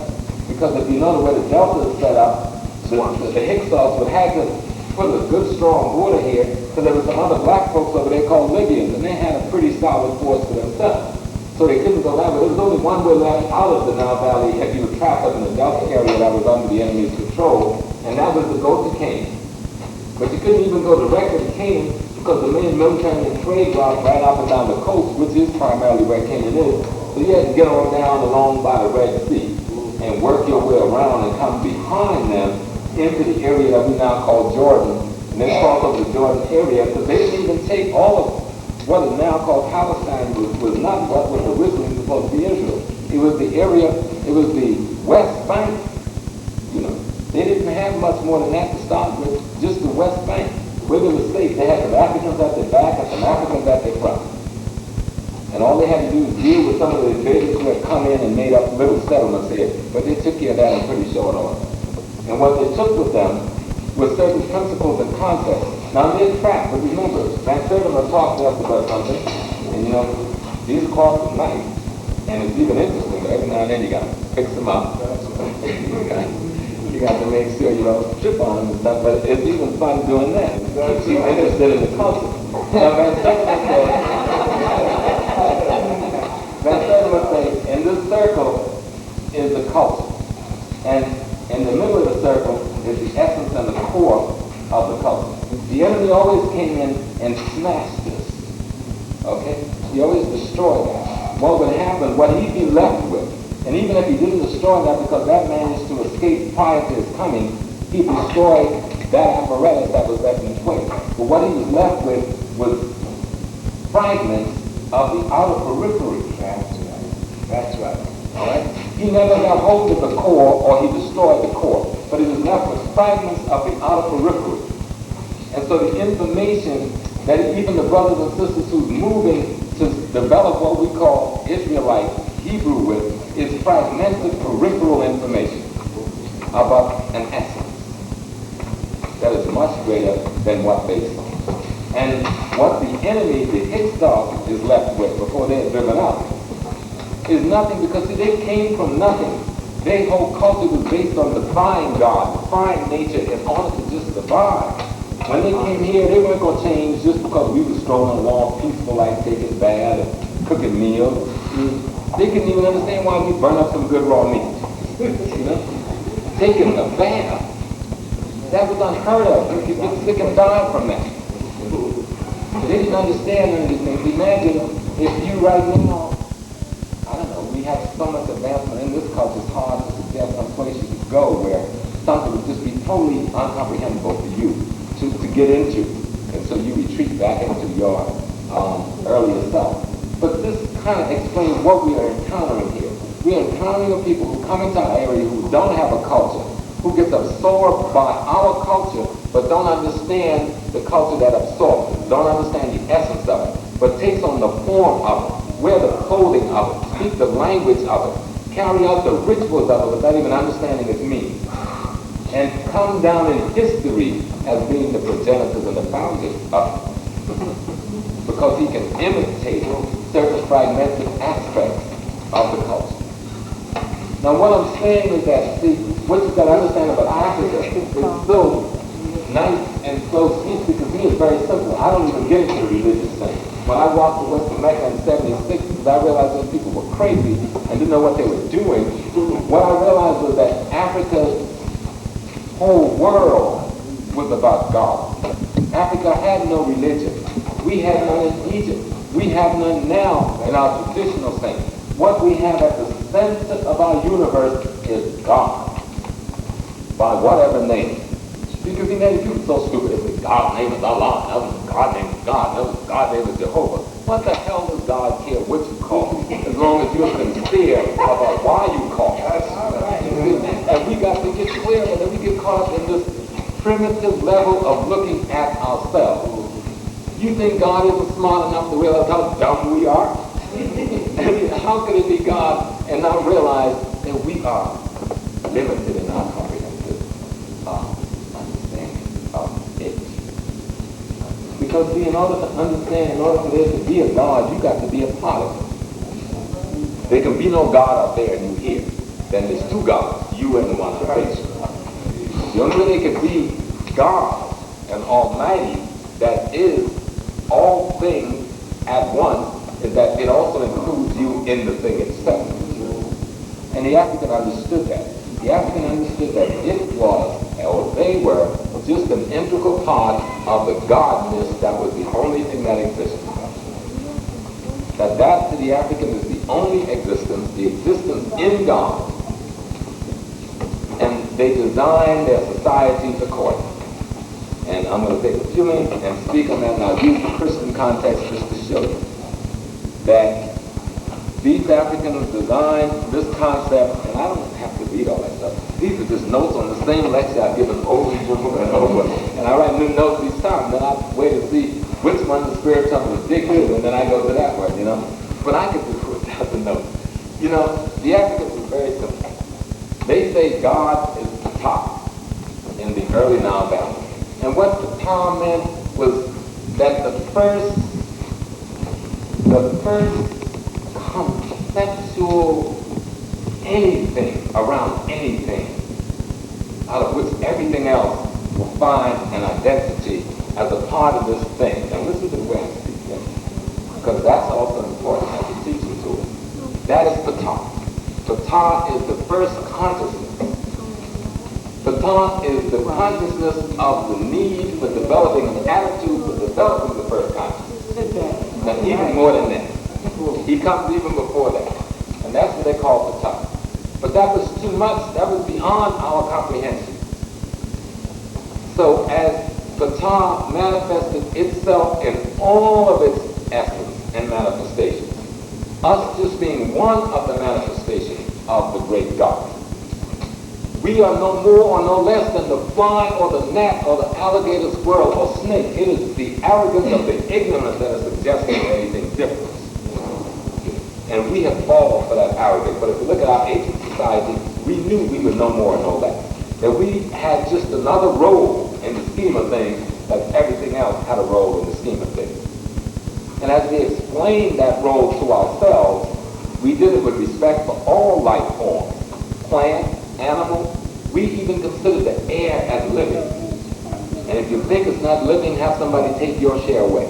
because if you know the way the delta is set up, the Hyksos would have to put a good strong border here, because there were some other black folks over there called Libyans, and they had a pretty solid force for themselves. So they couldn't go that way. There was only one way left out of the Nile Valley if you were trapped up in the Delta area that was under the enemy's control, and that was to go to Canaan. But you couldn't even go directly to Canaan because the main military and trade route ran up and down the coast, which is primarily where Canaan is. So you had to get on down along by the Red Sea and work your way around and come behind them into the area that we now call Jordan, and then cross over the Jordan area, because they didn't even take all of what is now called Palestine, was not what was originally supposed to be Israel. It was the area, it was the West Bank. You know, they didn't have much more than that to start with, just the West Bank. Where they were safe, they had some Africans at their back and some Africans at their front. And all they had to do was deal with some of the invaders who had come in and made up little settlements here, but they took care of that in pretty short order. And what they took with them were certain principles and concepts. Now they're trapped, but remember, Van Sertima talked to us about something, and you know, these cloths are nice, and it's even interesting, but every now and then you gotta fix them up. You got to make sure you don't trip on them and stuff, but it's even fun doing that. She's interested in the culture. Now Van Sertima says, in this circle is the culture. And In the middle of the circle is the essence and the core of the culture. The enemy always came in and smashed this. Okay? He always destroyed that. What would happen, what he'd be left with, and even if he didn't destroy that because that managed to escape prior to his coming, he destroyed that apparatus that was left in place. But what he was left with was fragments of the outer periphery. That's right. All right? He never got hold of the core or he destroyed the core, but he was left with fragments of the outer periphery. And so the information that even the brothers and sisters who's moving to develop what we call Israelite Hebrew with is fragmented peripheral information about an essence that is much greater than what they saw. And what the enemy, the Hyksos, is left with before they're driven out is nothing, because see, they came from nothing. Their whole culture was based on defying God, defying nature in order to just survive. When they came here, they weren't going to change just because we were strolling along peaceful, like taking baths and cooking meals. They couldn't even understand why we burn up some good raw meat. You know? Taking a bath. That was unheard of. You could get sick and die from that. They didn't understand any of these things. Imagine if you right now, I don't know, we have so much advancement in this culture, it's hard to suggest some place you could go where something would just be totally incomprehensible for you to get into. And so you retreat back into your earlier self. But this kind of explains what we are encountering here. We are encountering a people who come into our area who don't have a culture, who gets absorbed by our culture, but don't understand the culture that absorbs it, don't understand the essence of it, but takes on the form of it, wear the clothing of it, speak the language of it, carry out the rituals of it without even understanding its meaning, and come down in history as being the progenitors and the founders of it. Because he can imitate certain fragmented aspects of the culture. Now what I'm saying is that, see, what you got to understand about Africa is so nice and so sweet, because me it's very simple. I don't even get into the religious thing. When I walked to West Mecca in '76, I realized those people were crazy and didn't know what they were doing. What I realized was that Africa's whole world was about God. Africa had no religion. We had none in Egypt. We have none now in our traditional sense. What we have at the center of our universe is God. By whatever name. Because you know, people are so stupid. They say God's name is Allah. That was God's name is God. That was God's name is Jehovah. What the hell does God care what you call him? As long as you're sincere about why you call him. And we got to get clear, and then we get caught up in this primitive level of looking at ourselves. You think God isn't smart enough to realize how dumb we are? How could it be God and not realize that we are limited in our comprehensive understanding of it? Because see, in order to understand, in order for there to be a God, you got to be a part of it. There can be no God up there and you here. Then there's two gods, you and the one who creates you. The only way there can be God and Almighty that is all things at once is that it also includes you in the thing itself. And the African understood that. The African understood that it was, or they were, just an integral part of the godness that was the only thing that existed. That to the African is the only existence, the existence in God. And they designed their societies accordingly. And I'm going to take a few minutes and speak on that, and I'll use the Christian context just to show you that these Africans designed this concept, and I don't have to read all that stuff. These are just notes on the same lecture I've given over and over and over. And I write new notes each time, then I wait to see which one the spirit tells me to dig to, and then I go to that one, you know. But I could do it without the notes. You know, the Africans are very simple. They say God is the top in the early Nile Valley. And what the power meant was that the first conceptual anything around anything, out of which everything else will find an identity as a part of this thing. Now listen to the way I speak this, because that's also important as a teaching tool. That is Ptah. Ptah is the first consciousness Patah is the consciousness of the need for developing an attitude for developing the first consciousness. Now, even more than that. He comes even before that. And that's what they call Patah. But that was too much. That was beyond our comprehension. So as Patah manifested itself in all of its essence and manifestations, us just being one of the manifestations of the great God, we are no more or no less than the fly or the gnat or the alligator, squirrel or snake. It is the arrogance of the ignorant that is suggesting anything different. And we have fallen for that arrogance. But if you look at our ancient society, we knew we were no more and no less. That we had just another role in the scheme of things, like everything else had a role in the scheme of things. And as we explained that role to ourselves, we did it with respect for all life forms, plant, animal. We even consider the air as living. And if you think it's not living, have somebody take your share away.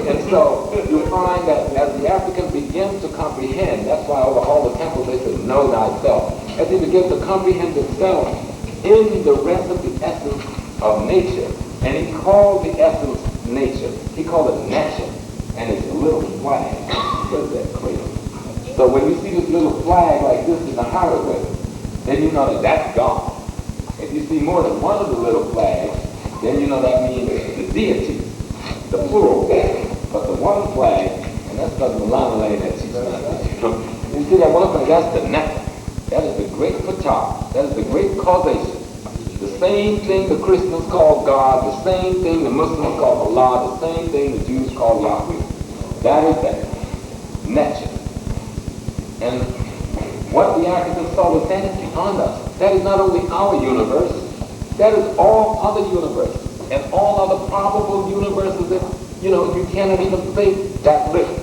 And so you find that as the African begins to comprehend, that's why over all the temples they said, know thyself. As he begins to comprehend himself in the rest of the essence of nature, and he called the essence nature. He called it nature, and it's a little flag. What is that crazy? So when you see this little flag like this in the highway, then you know that that's God. If you see more than one of the little flags, then you know that means the deity, the plural flag. But the one flag, and that's because Milana Lane that she's not. You see that one flag, that's the net. That is the great Patah. That is the great causation. The same thing the Christians call God, the same thing the Muslims call Allah, the same thing the Jews call Yahweh. That is that. Nature. And what the Africans saw was that is beyond us. That is not only our universe, that is all other universes and all other probable universes that, you cannot even think that limit.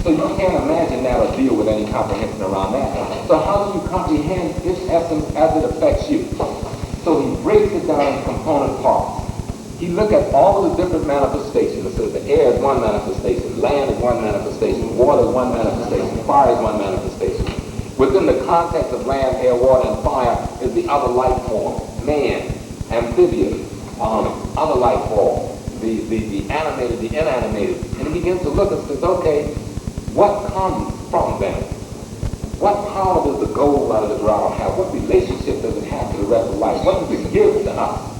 So you can't imagine that or deal with any comprehension around that. So how do you comprehend its essence as it affects you? So he breaks it down into component parts. He looked at all of the different manifestations. It says the air is one manifestation, land is one manifestation, water is one manifestation, fire is one manifestation. Within the context of land, air, water, and fire is the other life form, man, amphibian, other life form, the animated, the inanimated. And he begins to look and says, okay, what comes from them? What power does the gold out of the ground have? What relationship does it have to the rest of life? What does it give to us?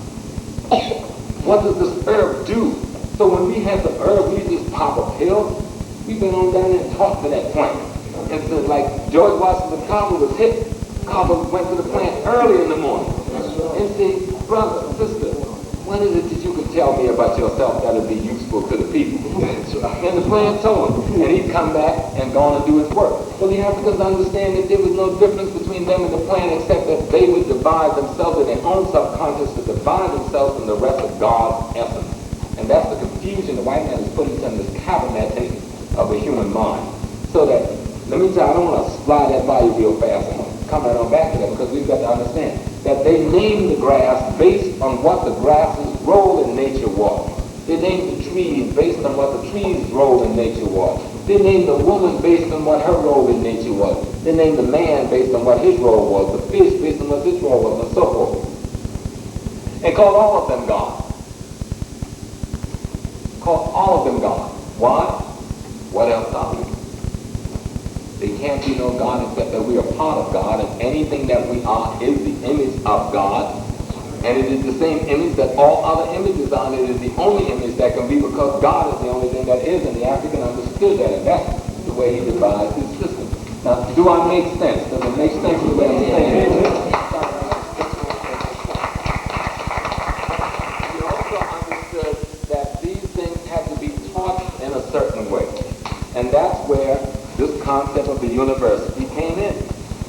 What does this herb do? So when we had the herb, we just pop a pill. We've been on down there and talked to that plant. And so like George Washington Carver was hit, Carver went to the plant early in the morning. And said, brother, sister, what is it that you can tell me about yourself that will be useful to the people? And the plant told him. And he'd come back and go on and do his work. Well, the Africans understand that there was no difference between them and the plant except that they would divide themselves in their own subconscious to divide themselves from the rest of God's essence. And that's the confusion the white man is putting in this cabinet of the human mind. So that, let me tell you, I don't want to slide that by you real fast. I'm going to come right on back to that because we've got to understand that they named the grass based on what the grass's role in nature was. They named the trees based on what the trees' role in nature was. They named the woman based on what her role in nature was. They named the man based on what his role was, the fish based on what his role was, and so forth. And called all of them God. Called all of them God. Why? What else are we? There can't be no God except that we are part of God, and anything that we are is the image of God. And it is the same image that all other images are, and it is the only image that can be because God is the only thing that is, and the African understood that, and that's the way he devised his system. Now, do I make sense? Does it make sense the way I'm saying it? He also understood that these things had to be taught in a certain way. And that's where this concept of the university came in.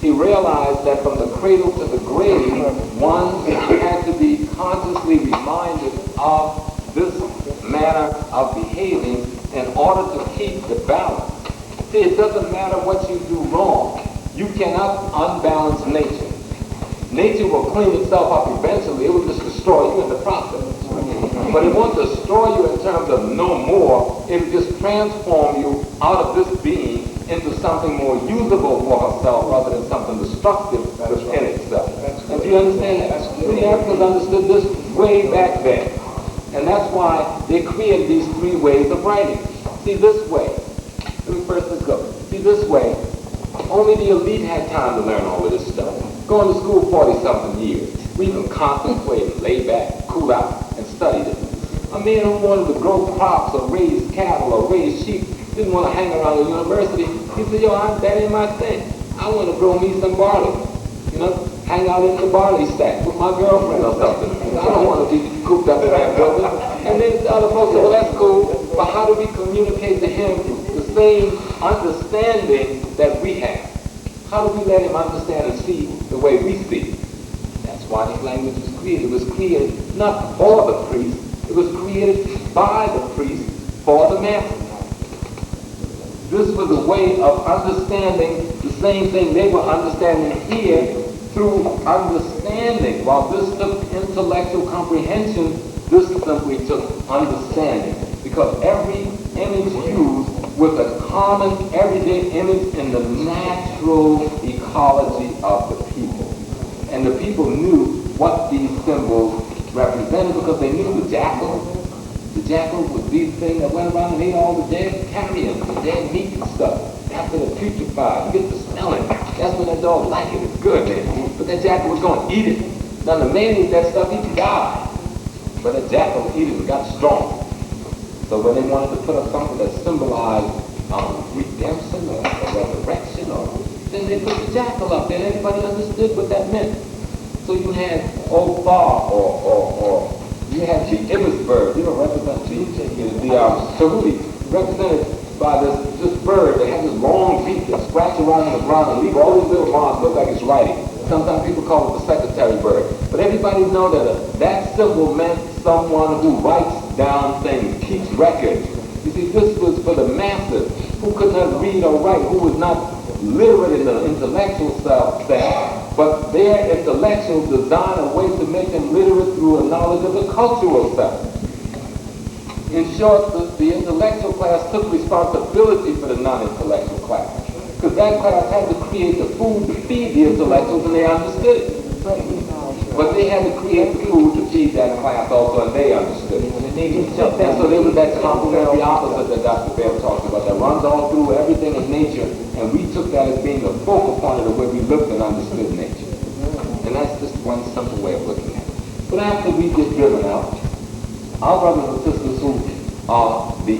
He realized that from the cradle to the grave, one had to be consciously reminded of this manner of behaving in order to keep the balance. See, it doesn't matter what you do wrong. You cannot unbalance nature. Nature will clean itself up eventually. It will just destroy you in the process. But it won't destroy you in terms of no more. It will just transform you out of this being into something more usable for herself rather than something destructive within itself. And do you understand that? The Africans understood this way back then. And that's why they created these three ways of writing. See, this way. Let me first let's go. See, this way, only the elite had time to learn all of this stuff. Going to school 40-something years. We can contemplate and lay back, cool out, and study this. A man who wanted to grow crops or raise cattle or raise sheep didn't want to hang around the university. He said, yo, that ain't my thing. I want to grow me some barley. You know, hang out in the barley stack with my girlfriend or something. I don't want to be cooped up in that building. And then the other folks said, well, that's cool, but how do we communicate to him the same understanding that we have? How do we let him understand and see the way we see? That's why this language was created. It was created not for the priest, it was created by the priest for the masses. This was a way of understanding the same thing they were understanding here through understanding. While this took intellectual comprehension, this simply took understanding. Because every image used was a common everyday image in the natural ecology of the people. And the people knew what these symbols represented because they knew the jackal. The jackal was these things that went around and ate all the dead carrion, the dead meat and stuff. After the putrefied, you get the smelling. That's when that dog liked it. It's good, man. But that jackal was going to eat it. Now the man ate that stuff, he died. But that jackal ate it and got strong. So when they wanted to put up something that symbolized redemption or resurrection, then they put the jackal up there. And everybody understood what that meant. So you had Ophar or you had the ibis bird, you know, represented the Sahuti, represented by this bird that had this long beak that scratch around in the ground and leave all these little marks, look like it's writing. Sometimes people call it the secretary bird. But everybody know that that symbol meant someone who writes down things, keeps records. You see, this was for the masses who could not read or write, who was not literate in the intellectual sense, but their intellectual design a way to make them literate through a knowledge of the cultural sense. In short, the intellectual class took responsibility for the non-intellectual class. Because that class had to create the food to feed the intellectuals, and they understood it. But they had to create the food to feed that class also, and they understood it. And so there was that complementary opposite that Dr. Bear talked about that runs all through everything in nature, and we took that as being the focal point of the way we looked and understood nature. And that's just one simple way of looking at it. But after we get driven out, our brothers and sisters who are the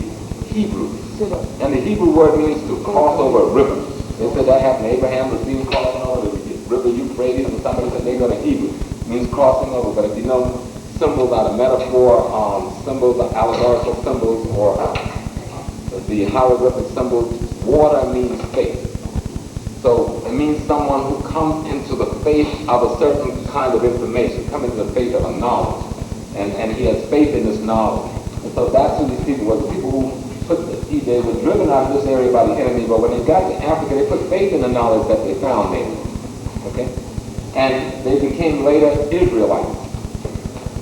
Hebrews, and the Hebrew word means to cross over a river. They said that happened to Abraham was being crossing over the river Euphrates, and somebody said they go to Hebrew. It means crossing over. But if you know symbols are a metaphor, symbols are allegorical symbols, or the hieroglyphic symbols, water means faith. So it means someone who comes into the faith of a certain kind of information, comes into the faith of a knowledge. And he has faith in this knowledge. And so that's who these people were. The people who they were driven out of this area by the enemy, but when they got to Africa, they put faith in the knowledge that they found there. Okay? And they became later Israelites.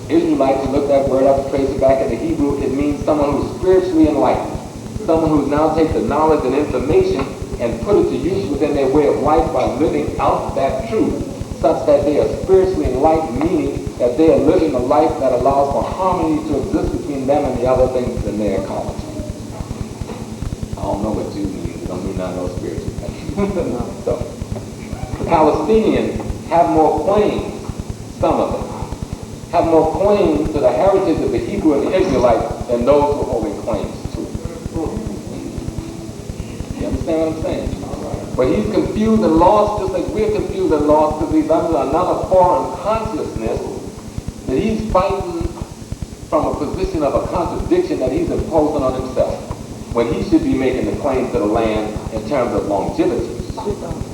Israelites, you look that word up, trace it back into Hebrew, it means someone who's spiritually enlightened. Someone who's now takes the knowledge and information and put it to use within their way of life by living out that truth, such that they are spiritually enlightened, meaning that they are living a life that allows for harmony to exist between them and the other things in their ecology. I don't know what you mean. It don't mean I know spiritual. So, the Palestinians have more claims, some of them, have more claims to the heritage of the Hebrew and the Israelites than those who are holding claims to. You understand what I'm saying? But he's confused and lost just like we're confused and lost because he's under another foreign consciousness that he's fighting from a position of a contradiction that he's imposing on himself when he should be making the claim to the land in terms of longevity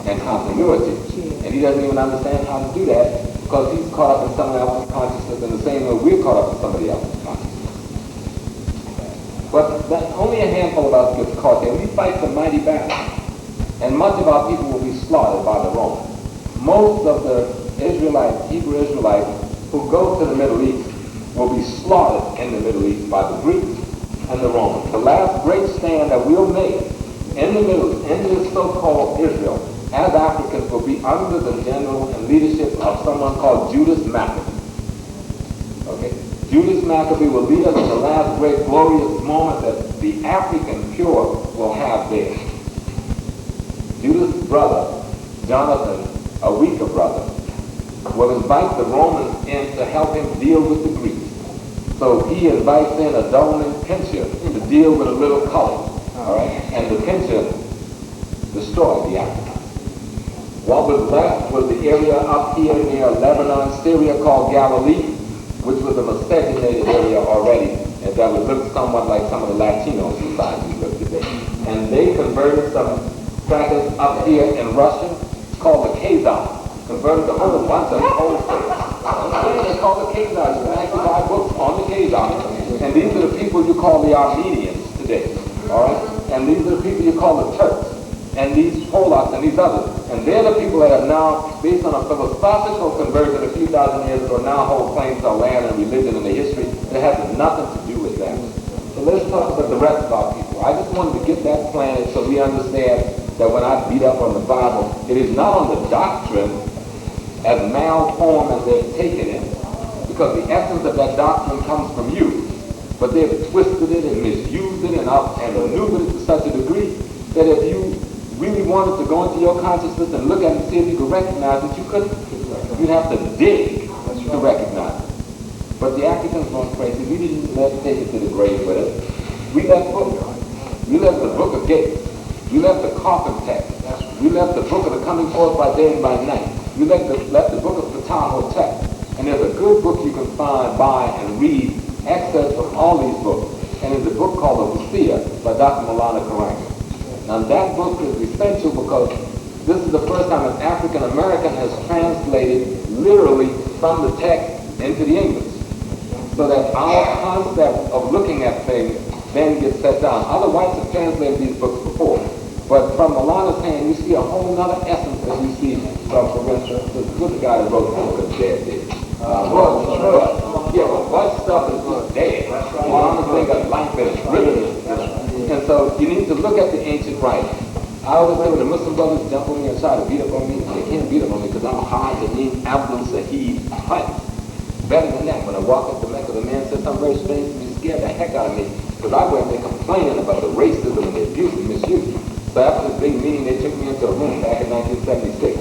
and continuity. And he doesn't even understand how to do that because he's caught up in someone else's consciousness in the same way we're caught up in somebody else's consciousness. But only a handful of us gets caught there. We fight the mighty battle. And much of our people will be slaughtered by the Romans. Most of the Israelites, Hebrew Israelites, who go to the Middle East will be slaughtered in the Middle East by the Greeks and the Romans. The last great stand that we'll make in the Middle East, in this so-called Israel, as Africans, will be under the general and leadership of someone called Judas Maccabee. Okay? Judas Maccabee will lead us in the last great glorious moment that the African pure will have there. Judas' brother, Jonathan, a weaker brother, will invite the Romans in to help him deal with the Greeks. So he invites in a dominant pincher to deal with a little color. All right? And the pincher destroyed the Africans. What was left was the area up here near Lebanon, Syria, called Galilee, which was a miscegenated area already, and that would look somewhat like some of the Latino societies of today. And they converted some crackers up here in Russia, called the Khazars. Converted a whole bunch of wholesale. They're called the Khazars. You can actually buy books on the Khazars. And these are the people you call the Armenians today. All right? And these are the people you call the Turks. And these Polacks and these others. And they're the people that have now, based on a philosophical conversion a few thousand years ago, now hold claims to land and religion and the history that has nothing to do with that. So let's talk about the rest of our people. I just wanted to get that planted so we understand that when I beat up on the Bible, it is not on the doctrine as malformed as they've taken it, because the essence of that doctrine comes from you. But they've twisted it and misused it and maneuvered it to such a degree that if you really wanted to go into your consciousness and look at it and see if you could recognize it, you couldn't. You'd have to dig to recognize it. But the Africans went crazy. We didn't take it to the grave with us. We left books. We left the book of Gates. We left the coffin text. We left the book of the coming forth by day and by night. We left the book of Ptah text. And there's a good book you can buy and read excerpts from all these books. And it's a book called The Wasiya by Dr. Maulana Karanga. Now that book is essential because this is the first time an African American has translated literally from the text into the English. So that our concept of looking at things then gets set down. Other whites have translated these books before. But from Maulana's hand, you see a whole other essence that you see from, for instance, the guy that wrote the book of Dead. But what stuff is just dead? Maulana's thing of life that is riveted. And so you need to look at the ancient writings. I always say when the Muslim brothers jump on me and try to beat up on me, they can't beat up on me because I'm hard to name Abdul Sahid Hunt. Better than that, when I walk up to Mecca, the man says something very strange to me, scared the heck out of me, because I went there complaining about the racism and the abuse and misuse. So after this big meeting, they took me into a room back in 1976,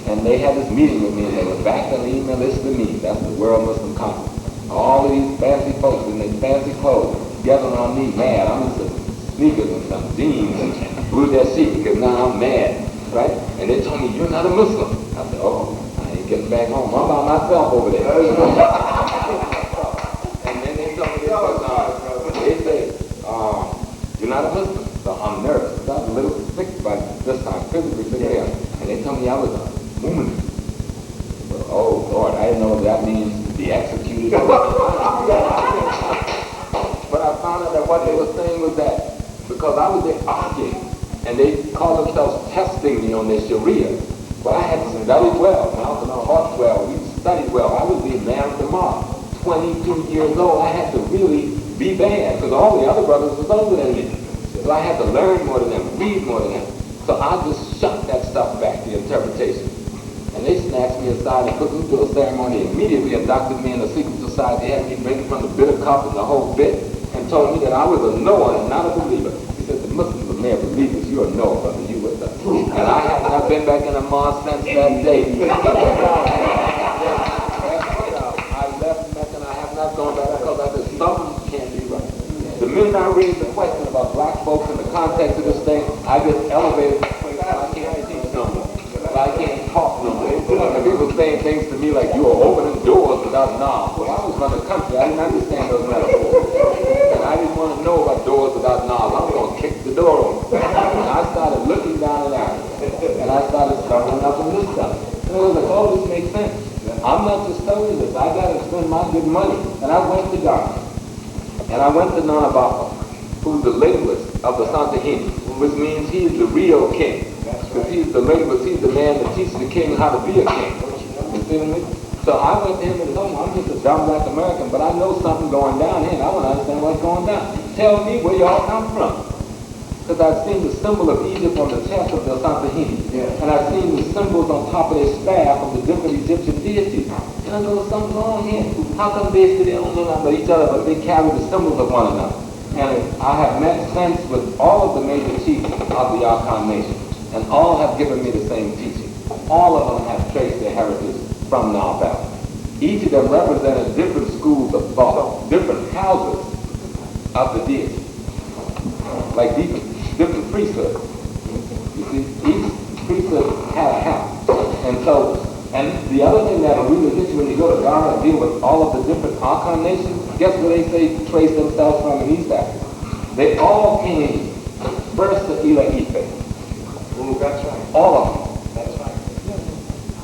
and they had this meeting with me, and they were back on the email, listen to me, that's the World Muslim Conference. All of these fancy folks in their fancy clothes gathering on me, mad. I'm just sneakers and some jeans and blue that sheet because now I'm mad, right? And they told me, you're not a Muslim. I said, oh, I ain't getting back home. I'm by myself over there. And then they told me, they said, you're not a Muslim. So I'm nervous. I was a little sick by this time, physically sick there. And they told me I was a woman. Oh, Lord, I didn't know what that means to be executed. But I found out that what they were saying was that because I was there arguing, and they called themselves testing me on their Sharia. But I had studied well. Malcolm taught well. We studied well. I was the man of the mob. 22 years old. I had to really be bad because all the other brothers was older than me. So I had to learn more than them, read more than them. So I just shut that stuff back, the interpretation. And they snatched me aside and put me through a ceremony. Immediately inducted me in the secret society, had me drinking from the bitter cup and the whole bit, and told me that I was a knower and not a believer. He said, the Muslims are mere believers. You're a knower, brother. You with us. And I have not been back in a mosque since that day. I left Mecca and I have not gone back because I said, something can't be right. The minute I raised the question about black folks in the context of this thing, I just elevated the place. I can't teach no more. I can't talk no more. And people saying things to me like, you are opening doors without knobs. Well, I was from the country. I didn't understand those metaphors. And I didn't want to know about doors without knobs. I was going to kick the door open. And I started looking down at Africa. And I started stumbling up on this stuff. And I was like, oh, this makes sense. I'm not just telling you this. I got to spend my good money. And I went to Ghana. And I went to Nanabapa, who's the linguist of the Santahini, which means he's the real king. Because he's the linguist, he's the man that teaches the king how to be a king. You see what I mean? So I went to him and told him, I'm just a dumb black American, but I know something going down here, and I want to understand what's going down. Tell me where y'all come from. Because I've seen the symbol of Egypt on the chest of the Santahini. Yeah. And I've seen the symbols on top of their staff of the different Egyptian deities. And I go, something's wrong here. How come they don't know nothing about each other, but they carry the symbols of one another? And I have met since with all of the major chiefs of the Afrikan nation. And all have given me the same teaching. All of them have traced their heritage from Nile Valley. Each of them represented different schools of thought, different houses of the deity. Like different priesthoods. You see, each priesthood had a house. And the other thing that really hits you when you go to Ghana and deal with all of the different Afrikan nations, guess where they say trace themselves from in East Africa? They all came first to Ila Ife. Ooh, that's right. All of them. That's right.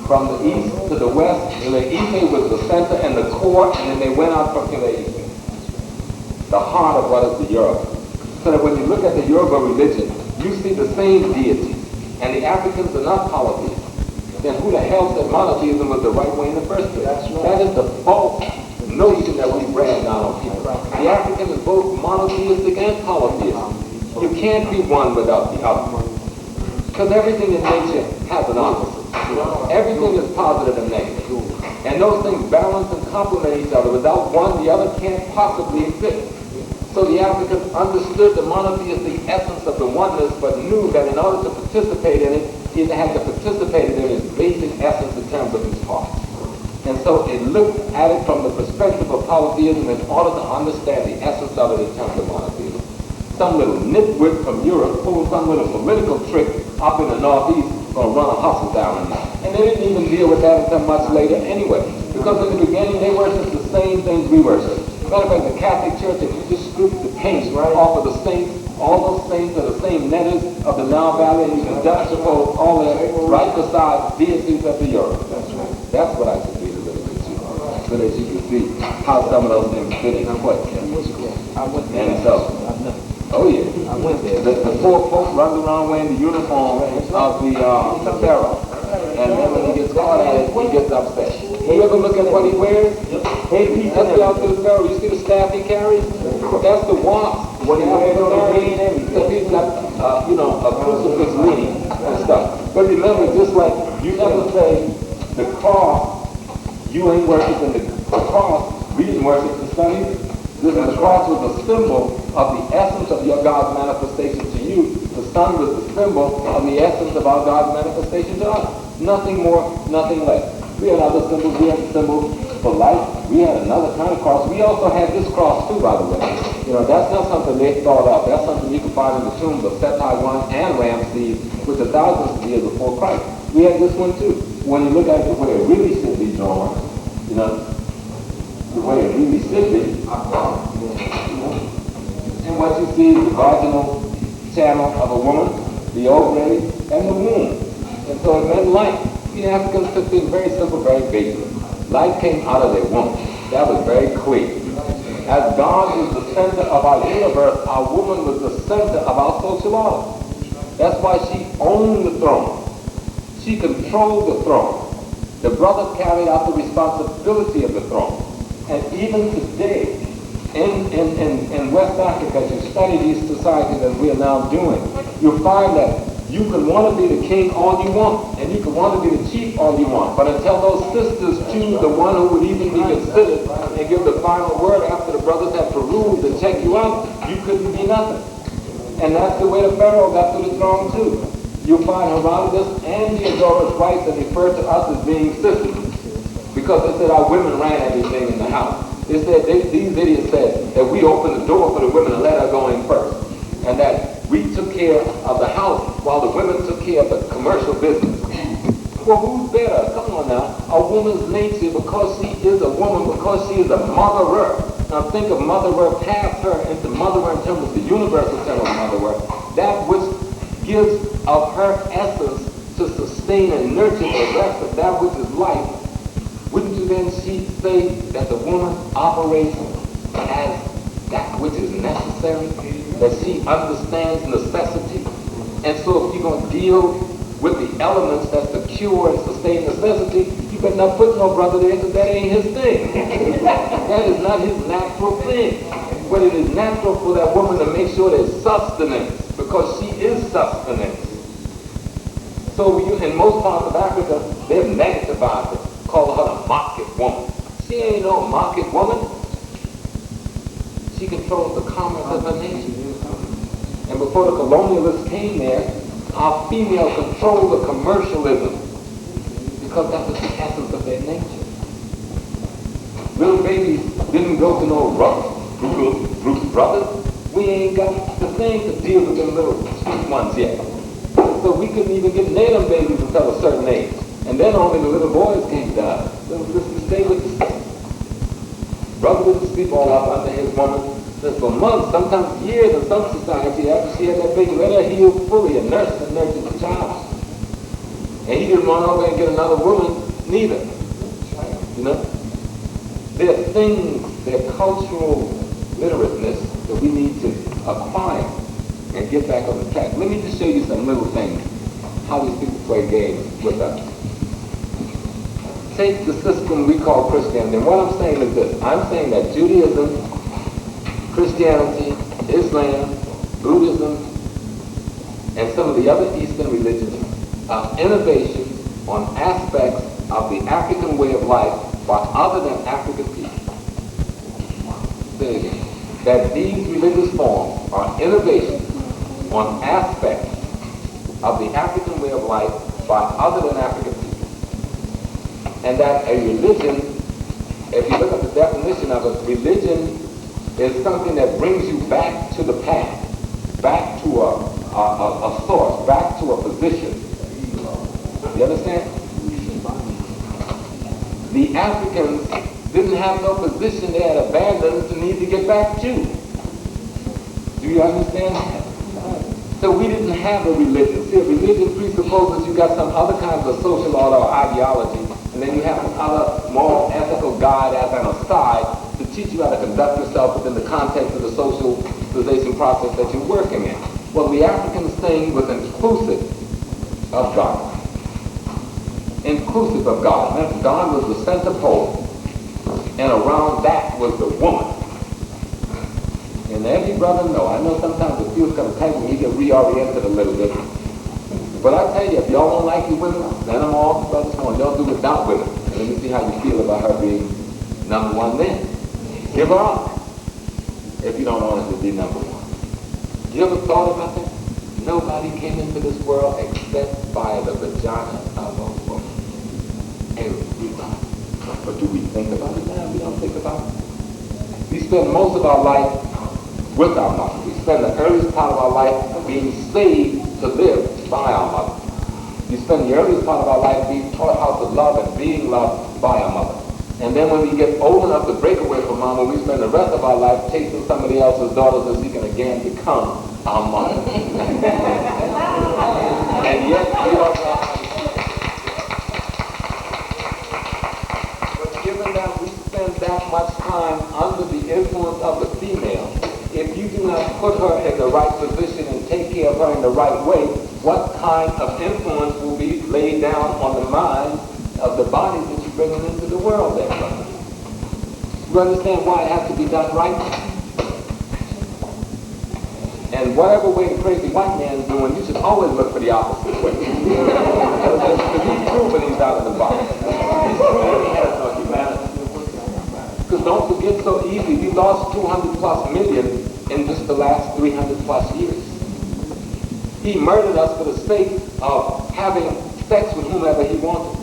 From the east to the west, Ila Ife was the center and the core, and then they went out from Ila Ife. The heart of what is the Yoruba. So that when you look at the Yoruba religion, you see the same deity. And the Africans are not polytheists. Then who the hell said monotheism was the right way in the first place? That's right. That is the false notion that we brand down on people. The African is both monotheistic and polytheistic. You can't be one without the other. Because everything in nature has an opposite. Everything is positive and negative. And those things balance and complement each other. Without one, the other can't possibly exist. So the Africans understood the monotheistic essence of the oneness, but knew that in order to participate in it, it had to participate in its basic essence in terms of its parts. And so it looked at it from the perspective of polytheism in order to understand the essence of it in terms of monotheism. Some little nitwit from Europe pulled some little political trick up in the Northeast, going to run a hustle down in there. And they didn't even deal with that until much later anyway. Because in the beginning, they worshiped the same things we worship. Matter of fact, the Catholic Church, if you just scoop the paint off of the saints, all those saints are the same netters of the Nile Valley, and you can juxtapose all that right beside deities of the Europe. That's right. That's what I should be a little bit too. So that you can see how some of those things fit in place. And so, oh yeah, the poor folk runs around wearing the uniform of the pharaoh. And then when he gets caught at it, he gets upset. You ever look at what he wears? Hey, Pete, let's go out to the pharaoh. You see the staff he carries? That's the wasp. What he wears on the green, because he's got, a crucifix leaning and stuff. But remember, just like you never say the cross, you ain't worshiping the cross, we didn't worship the sun either. The cross was a symbol of the essence of your God's manifestation to you. The sun was the symbol of the essence of our God's manifestation to us. Nothing more, nothing less. We had other symbols. We had the symbol for life. We had another kind of cross. We also had this cross too, by the way. That's not something they thought up. That's something you can find in the tombs of Seti I and Ramses, which are thousands of years before Christ. We had this one too. When you look at it the way it really should be drawn, the way it really should be, and what you see is the vaginal channel of a woman, the ovary, and the womb. And so it meant life. The Africans took things very simple, very basic. Life came out of their womb. That was very clear. As God is the center of our universe, our woman was the center of our social order. That's why she owned the throne. She controlled the throne. The brothers carried out the responsibility of the throne. And even today, in West Africa, as you study these societies as we are now doing, you'll find that you can want to be the king all you want, and you can want to be the chief all you want. But until those sisters choose the one who would even be considered and give the final word after the brothers have perused and checked you out, you couldn't be nothing. And that's the way the Pharaoh got to the throne too. You'll find Herodotus and Theodorus writes that refer to us as being sisters. Because they said our women ran everything in the house. They said, these idiots said that we opened the door for the women and let her go in first. And that we took care of the house while the women took care of the commercial business. Well, who's better? Come on now. A woman's nature, because she is a woman, because she is a motherer. Now think of motherer past her into motherer in terms of the universal term of motherer. That which gives of her essence to sustain and nurture the rest of that which is life. Wouldn't you then say that the woman operates as that which is necessary? That she understands necessity? And so if you're going to deal with the elements that's to cure and sustain necessity, you better not put no brother there, because that ain't his thing. That is not his natural thing. But it is natural for that woman to make sure there's sustenance, because she is sustenance. So in most parts of Africa, they've negativized her, call her a market woman. She ain't no market woman. She controls the commerce of her nation. And before the colonialists came there, our female controlled the commercialism because that was the essence of their nature. Little babies didn't go to no Bruce Brothers. We ain't got the thing to deal with them little sweet ones yet. So we couldn't even get near them babies until a certain age. And then only the little boys came down. So just stay with the stick. Brother didn't sleep all up under his woman. For months, sometimes years in some society, after she had that baby, let her heal fully and nurse the child. And he didn't run over and get another woman, neither. You know? There are things, there are cultural literateness that we need to acquire and get back on the track. Let me just show you some little things, how these people play games with us. Take the system we call Christianity, and what I'm saying is this. I'm saying that Judaism, Christianity, Islam, Buddhism, and some of the other Eastern religions are innovations on aspects of the African way of life by other than African people. Say again. That these religious forms are innovations on aspects of the African way of life by other than African people. And that a religion, if you look at the definition of it, religion is something that brings you back to the past, back to a source, back to a position. You understand? The Africans didn't have no position they had abandoned to need to get back to. Do you understand? So we didn't have a religion. See, a religion presupposes you got some other kinds of social order or ideology, and then you have some other moral, ethical guide as an aside to teach you how to conduct yourself within the context of the socialization process that you're working in. Well, the African thing was inclusive of God. Inclusive of God. Meant God was the center pole, and around that was the woman. And every brother know, I know sometimes it feels kind of tight when you get reoriented a little bit. But I tell you, if y'all don't like your women, then I'm all brothers on. Y'all do without women. And let me see how you feel about her being number one then. Give her up if you don't want her to be number one. You ever thought about that? Nobody came into this world except by the vagina of a woman. Everybody. But do we think about it now? We don't think about it. We spend most of our life with our mother. We spend the earliest part of our life being saved to live by our mother. We spend the earliest part of our life being taught how to love and being loved by our mother. And then when we get old enough to break away from mama, we spend the rest of our life chasing somebody else's daughters so she can again become our mother. And yet we don't know how to do it. But given that we spend that much time under the influence of the female, if you do not put her in the right position and take care of her in the right way, what kind of influence will be laid down on the minds of the bodies that you're bringing into the world there, brother? You understand why it has to be done right? And whatever way the crazy white man's doing, you should always look for the opposite way. Because he's proven he's out of the box. He's proven he has no humanity. Because don't forget so easy, we lost 200 plus million in just the last 300 plus years. He murdered us for the sake of having sex with whomever he wanted,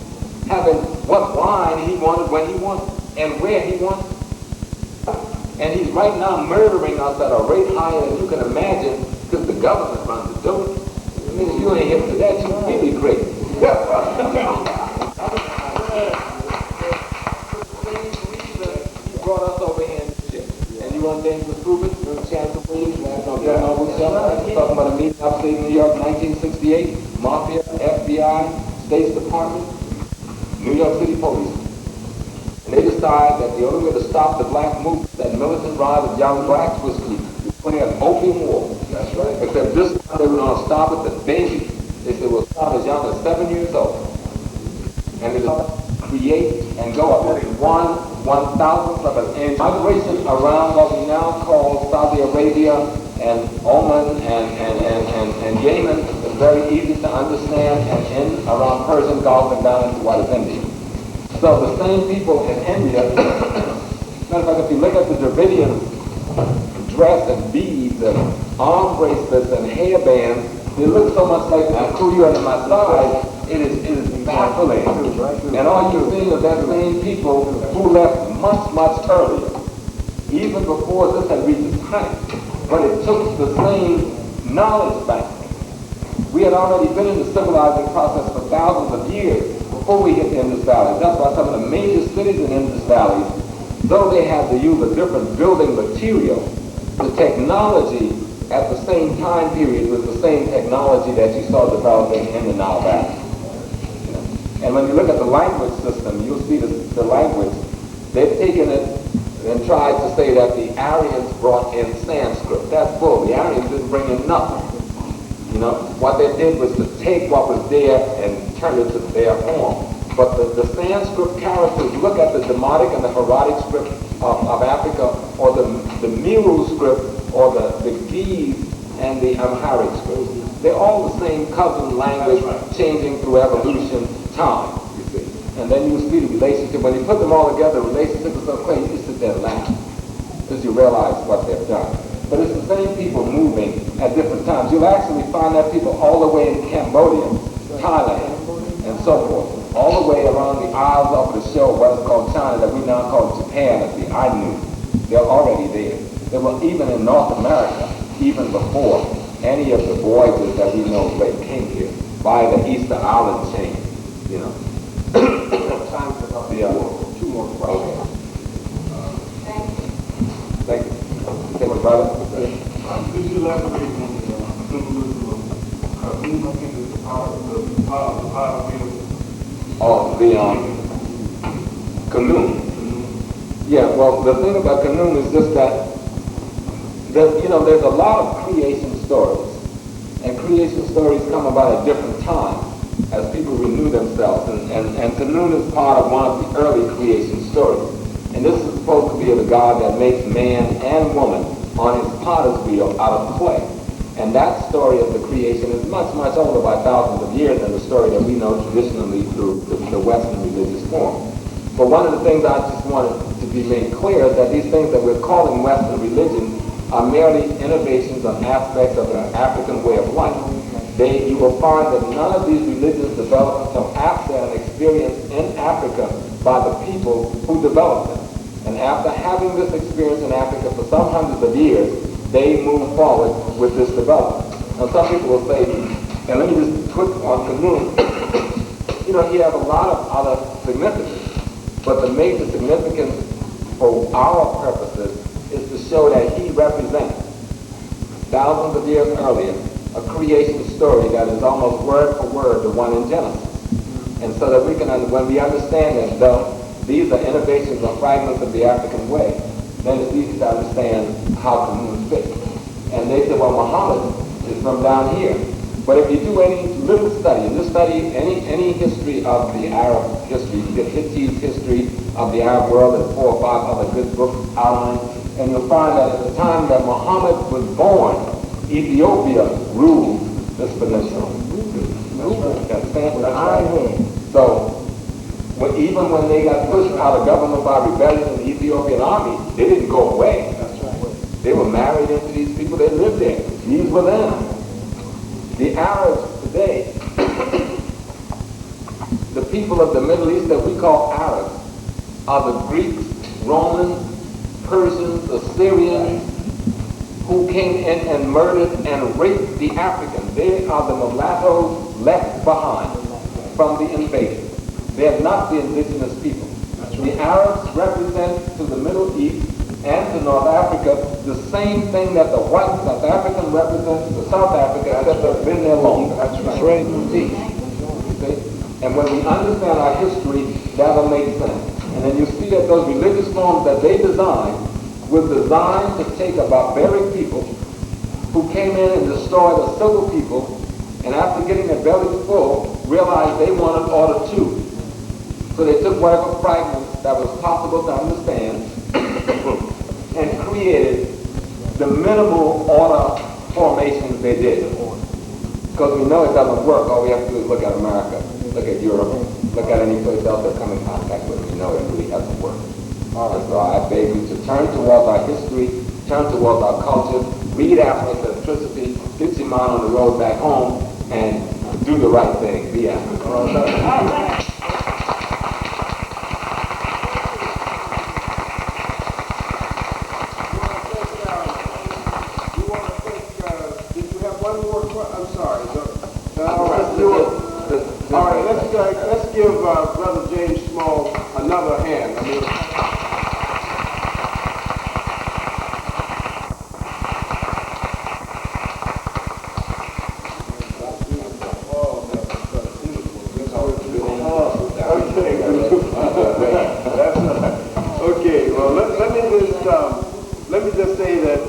having what wine he wanted when he wanted, and where he wanted. And he's right now murdering us at a rate higher than you can imagine because the government runs the doing. I mean, if you ain't hip to that, you're really crazy. He brought us over here and shit. And you want James to prove it? You're a chance to prove it? Talking about a meeting upstate New York, 1968, Mafia, FBI, State Department, New York City Police. And they decide that the only way to stop the black movement, that militant rise of young blacks, was to declare an opium war. That's right. Except this time they were going to stop at the baby. They said we'll start as young as 7 years old. And they create and go up at 1/1000th of an inch. Migration around what we now call Saudi Arabia and Oman and Yemen is very easy to understand, and in around Persian Gulf and down into what is India. So the same people in India, matter of fact, if you look at the Dravidian dress and beads and arm bracelets and hair bands, they look so much like the Kuyu and the Maasai, it is baffling. And all you're seeing are that same people who left much, much earlier, even before this had reached its height. But it took the same knowledge back. We had already been in the civilizing process for thousands of years before we hit the Indus Valley. That's why some of the major cities in Indus Valley, though they had to use a different building material, the technology at the same time period was the same technology that you saw developing in the Nile Valley. And when you look at the language system, you'll see the language. They've taken it and tried to say that the Aryans brought in Sanskrit. That's bull. The Aryans didn't bring in nothing. You know, what they did was to take what was there and turn it to their form. But the Sanskrit characters, look at the Demotic and the Herodic script of Africa, or the Meru script, or the Ge'ez and the Amharic script. They're all the same cousin language, changing through evolution, time, you see. And then you see the relationship. When you put them all together, the relationship is so crazy, you sit there and laugh, because you realize what they've done. But it's the same people moving at different times. You'll actually find that people all the way in Cambodia, Thailand, and so forth, all the way around the isles off the shore, what is called China, that we now call Japan, as the Ainu. They're already there. They were even in North America, even before any of the voyages that we know came here, by the Easter Island chain, you know. Time for two more questions. Thank you. Thank you, brother. Could you elaborate on the symbolism of Khartoum? I think it's part of the Khanum. Yeah, well, the thing about Khanum is just that there's a lot of creation stories, and creation stories come about at different times as people renew themselves, and Khanum is part of one of the early creation stories. And this is supposed to be the God that makes man and woman on his potter's wheel out of clay. And that story of the creation is much, much older by thousands of years than the story that we know traditionally through the Western religious form. But one of the things I just wanted to be made clear is that these things that we're calling Western religion are merely innovations on aspects of an African way of life. You will find that none of these religions developed until after an experience in Africa by the people who developed them. And after having this experience in Africa for some hundreds of years, they move forward with this development. Now some people will say, and let me just put on Khanum, he has a lot of other significance. But the major significance for our purposes is to show that he represents, thousands of years earlier, a creation story that is almost word for word the one in Genesis. And so that we can, when we understand that though these are innovations or fragments of the African way, then it's easy to understand how Khanum fits. And they say, well, Muhammad is from down here. But if you do any little study, and just study any history of the Arab history, you get Hittite history of the Arab world and 4 or 5 other good books outlined, and you'll find that at the time that Muhammad was born, Ethiopia ruled this peninsula. So, even when they got pushed out of government by rebellion in the Ethiopian army, they didn't go away. They were married into these people that lived there. These were them. The Arabs today, the people of the Middle East that we call Arabs, are the Greeks, Romans, Persians, Assyrians, who came in and murdered and raped the Africans. They are the mulattoes left behind from the invasion. They are not the indigenous people. The Arabs represent to the Middle East and to North Africa the same thing that the white South African represents to South Africa, except they've been there longer. That's right. Indeed. And when we understand our history, that'll make sense. And then you see that those religious forms that they designed was designed to take a barbaric people who came in and destroyed a civil people, and after getting their bellies full, realized they wanted order too. So they took whatever fragments that was possible to understand and created the minimal order They did. Because we know it doesn't work. All we have to do is look at America, look at Europe, look at any place else that come in contact with it. We know it really hasn't worked. And so I beg you to turn towards our history, turn towards our culture, read Afrocentricity, get your mind on the road back home, and do the right thing. Be African. Let's give Brother James Small another hand. I mean, okay, well, let me just say that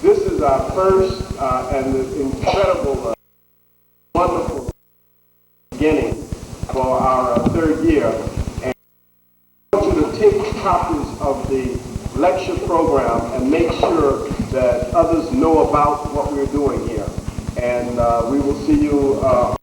this is our first and incredible, wonderful beginning for our third year. And I want you to take copies of the lecture program and make sure that others know about what we're doing here. And we will see you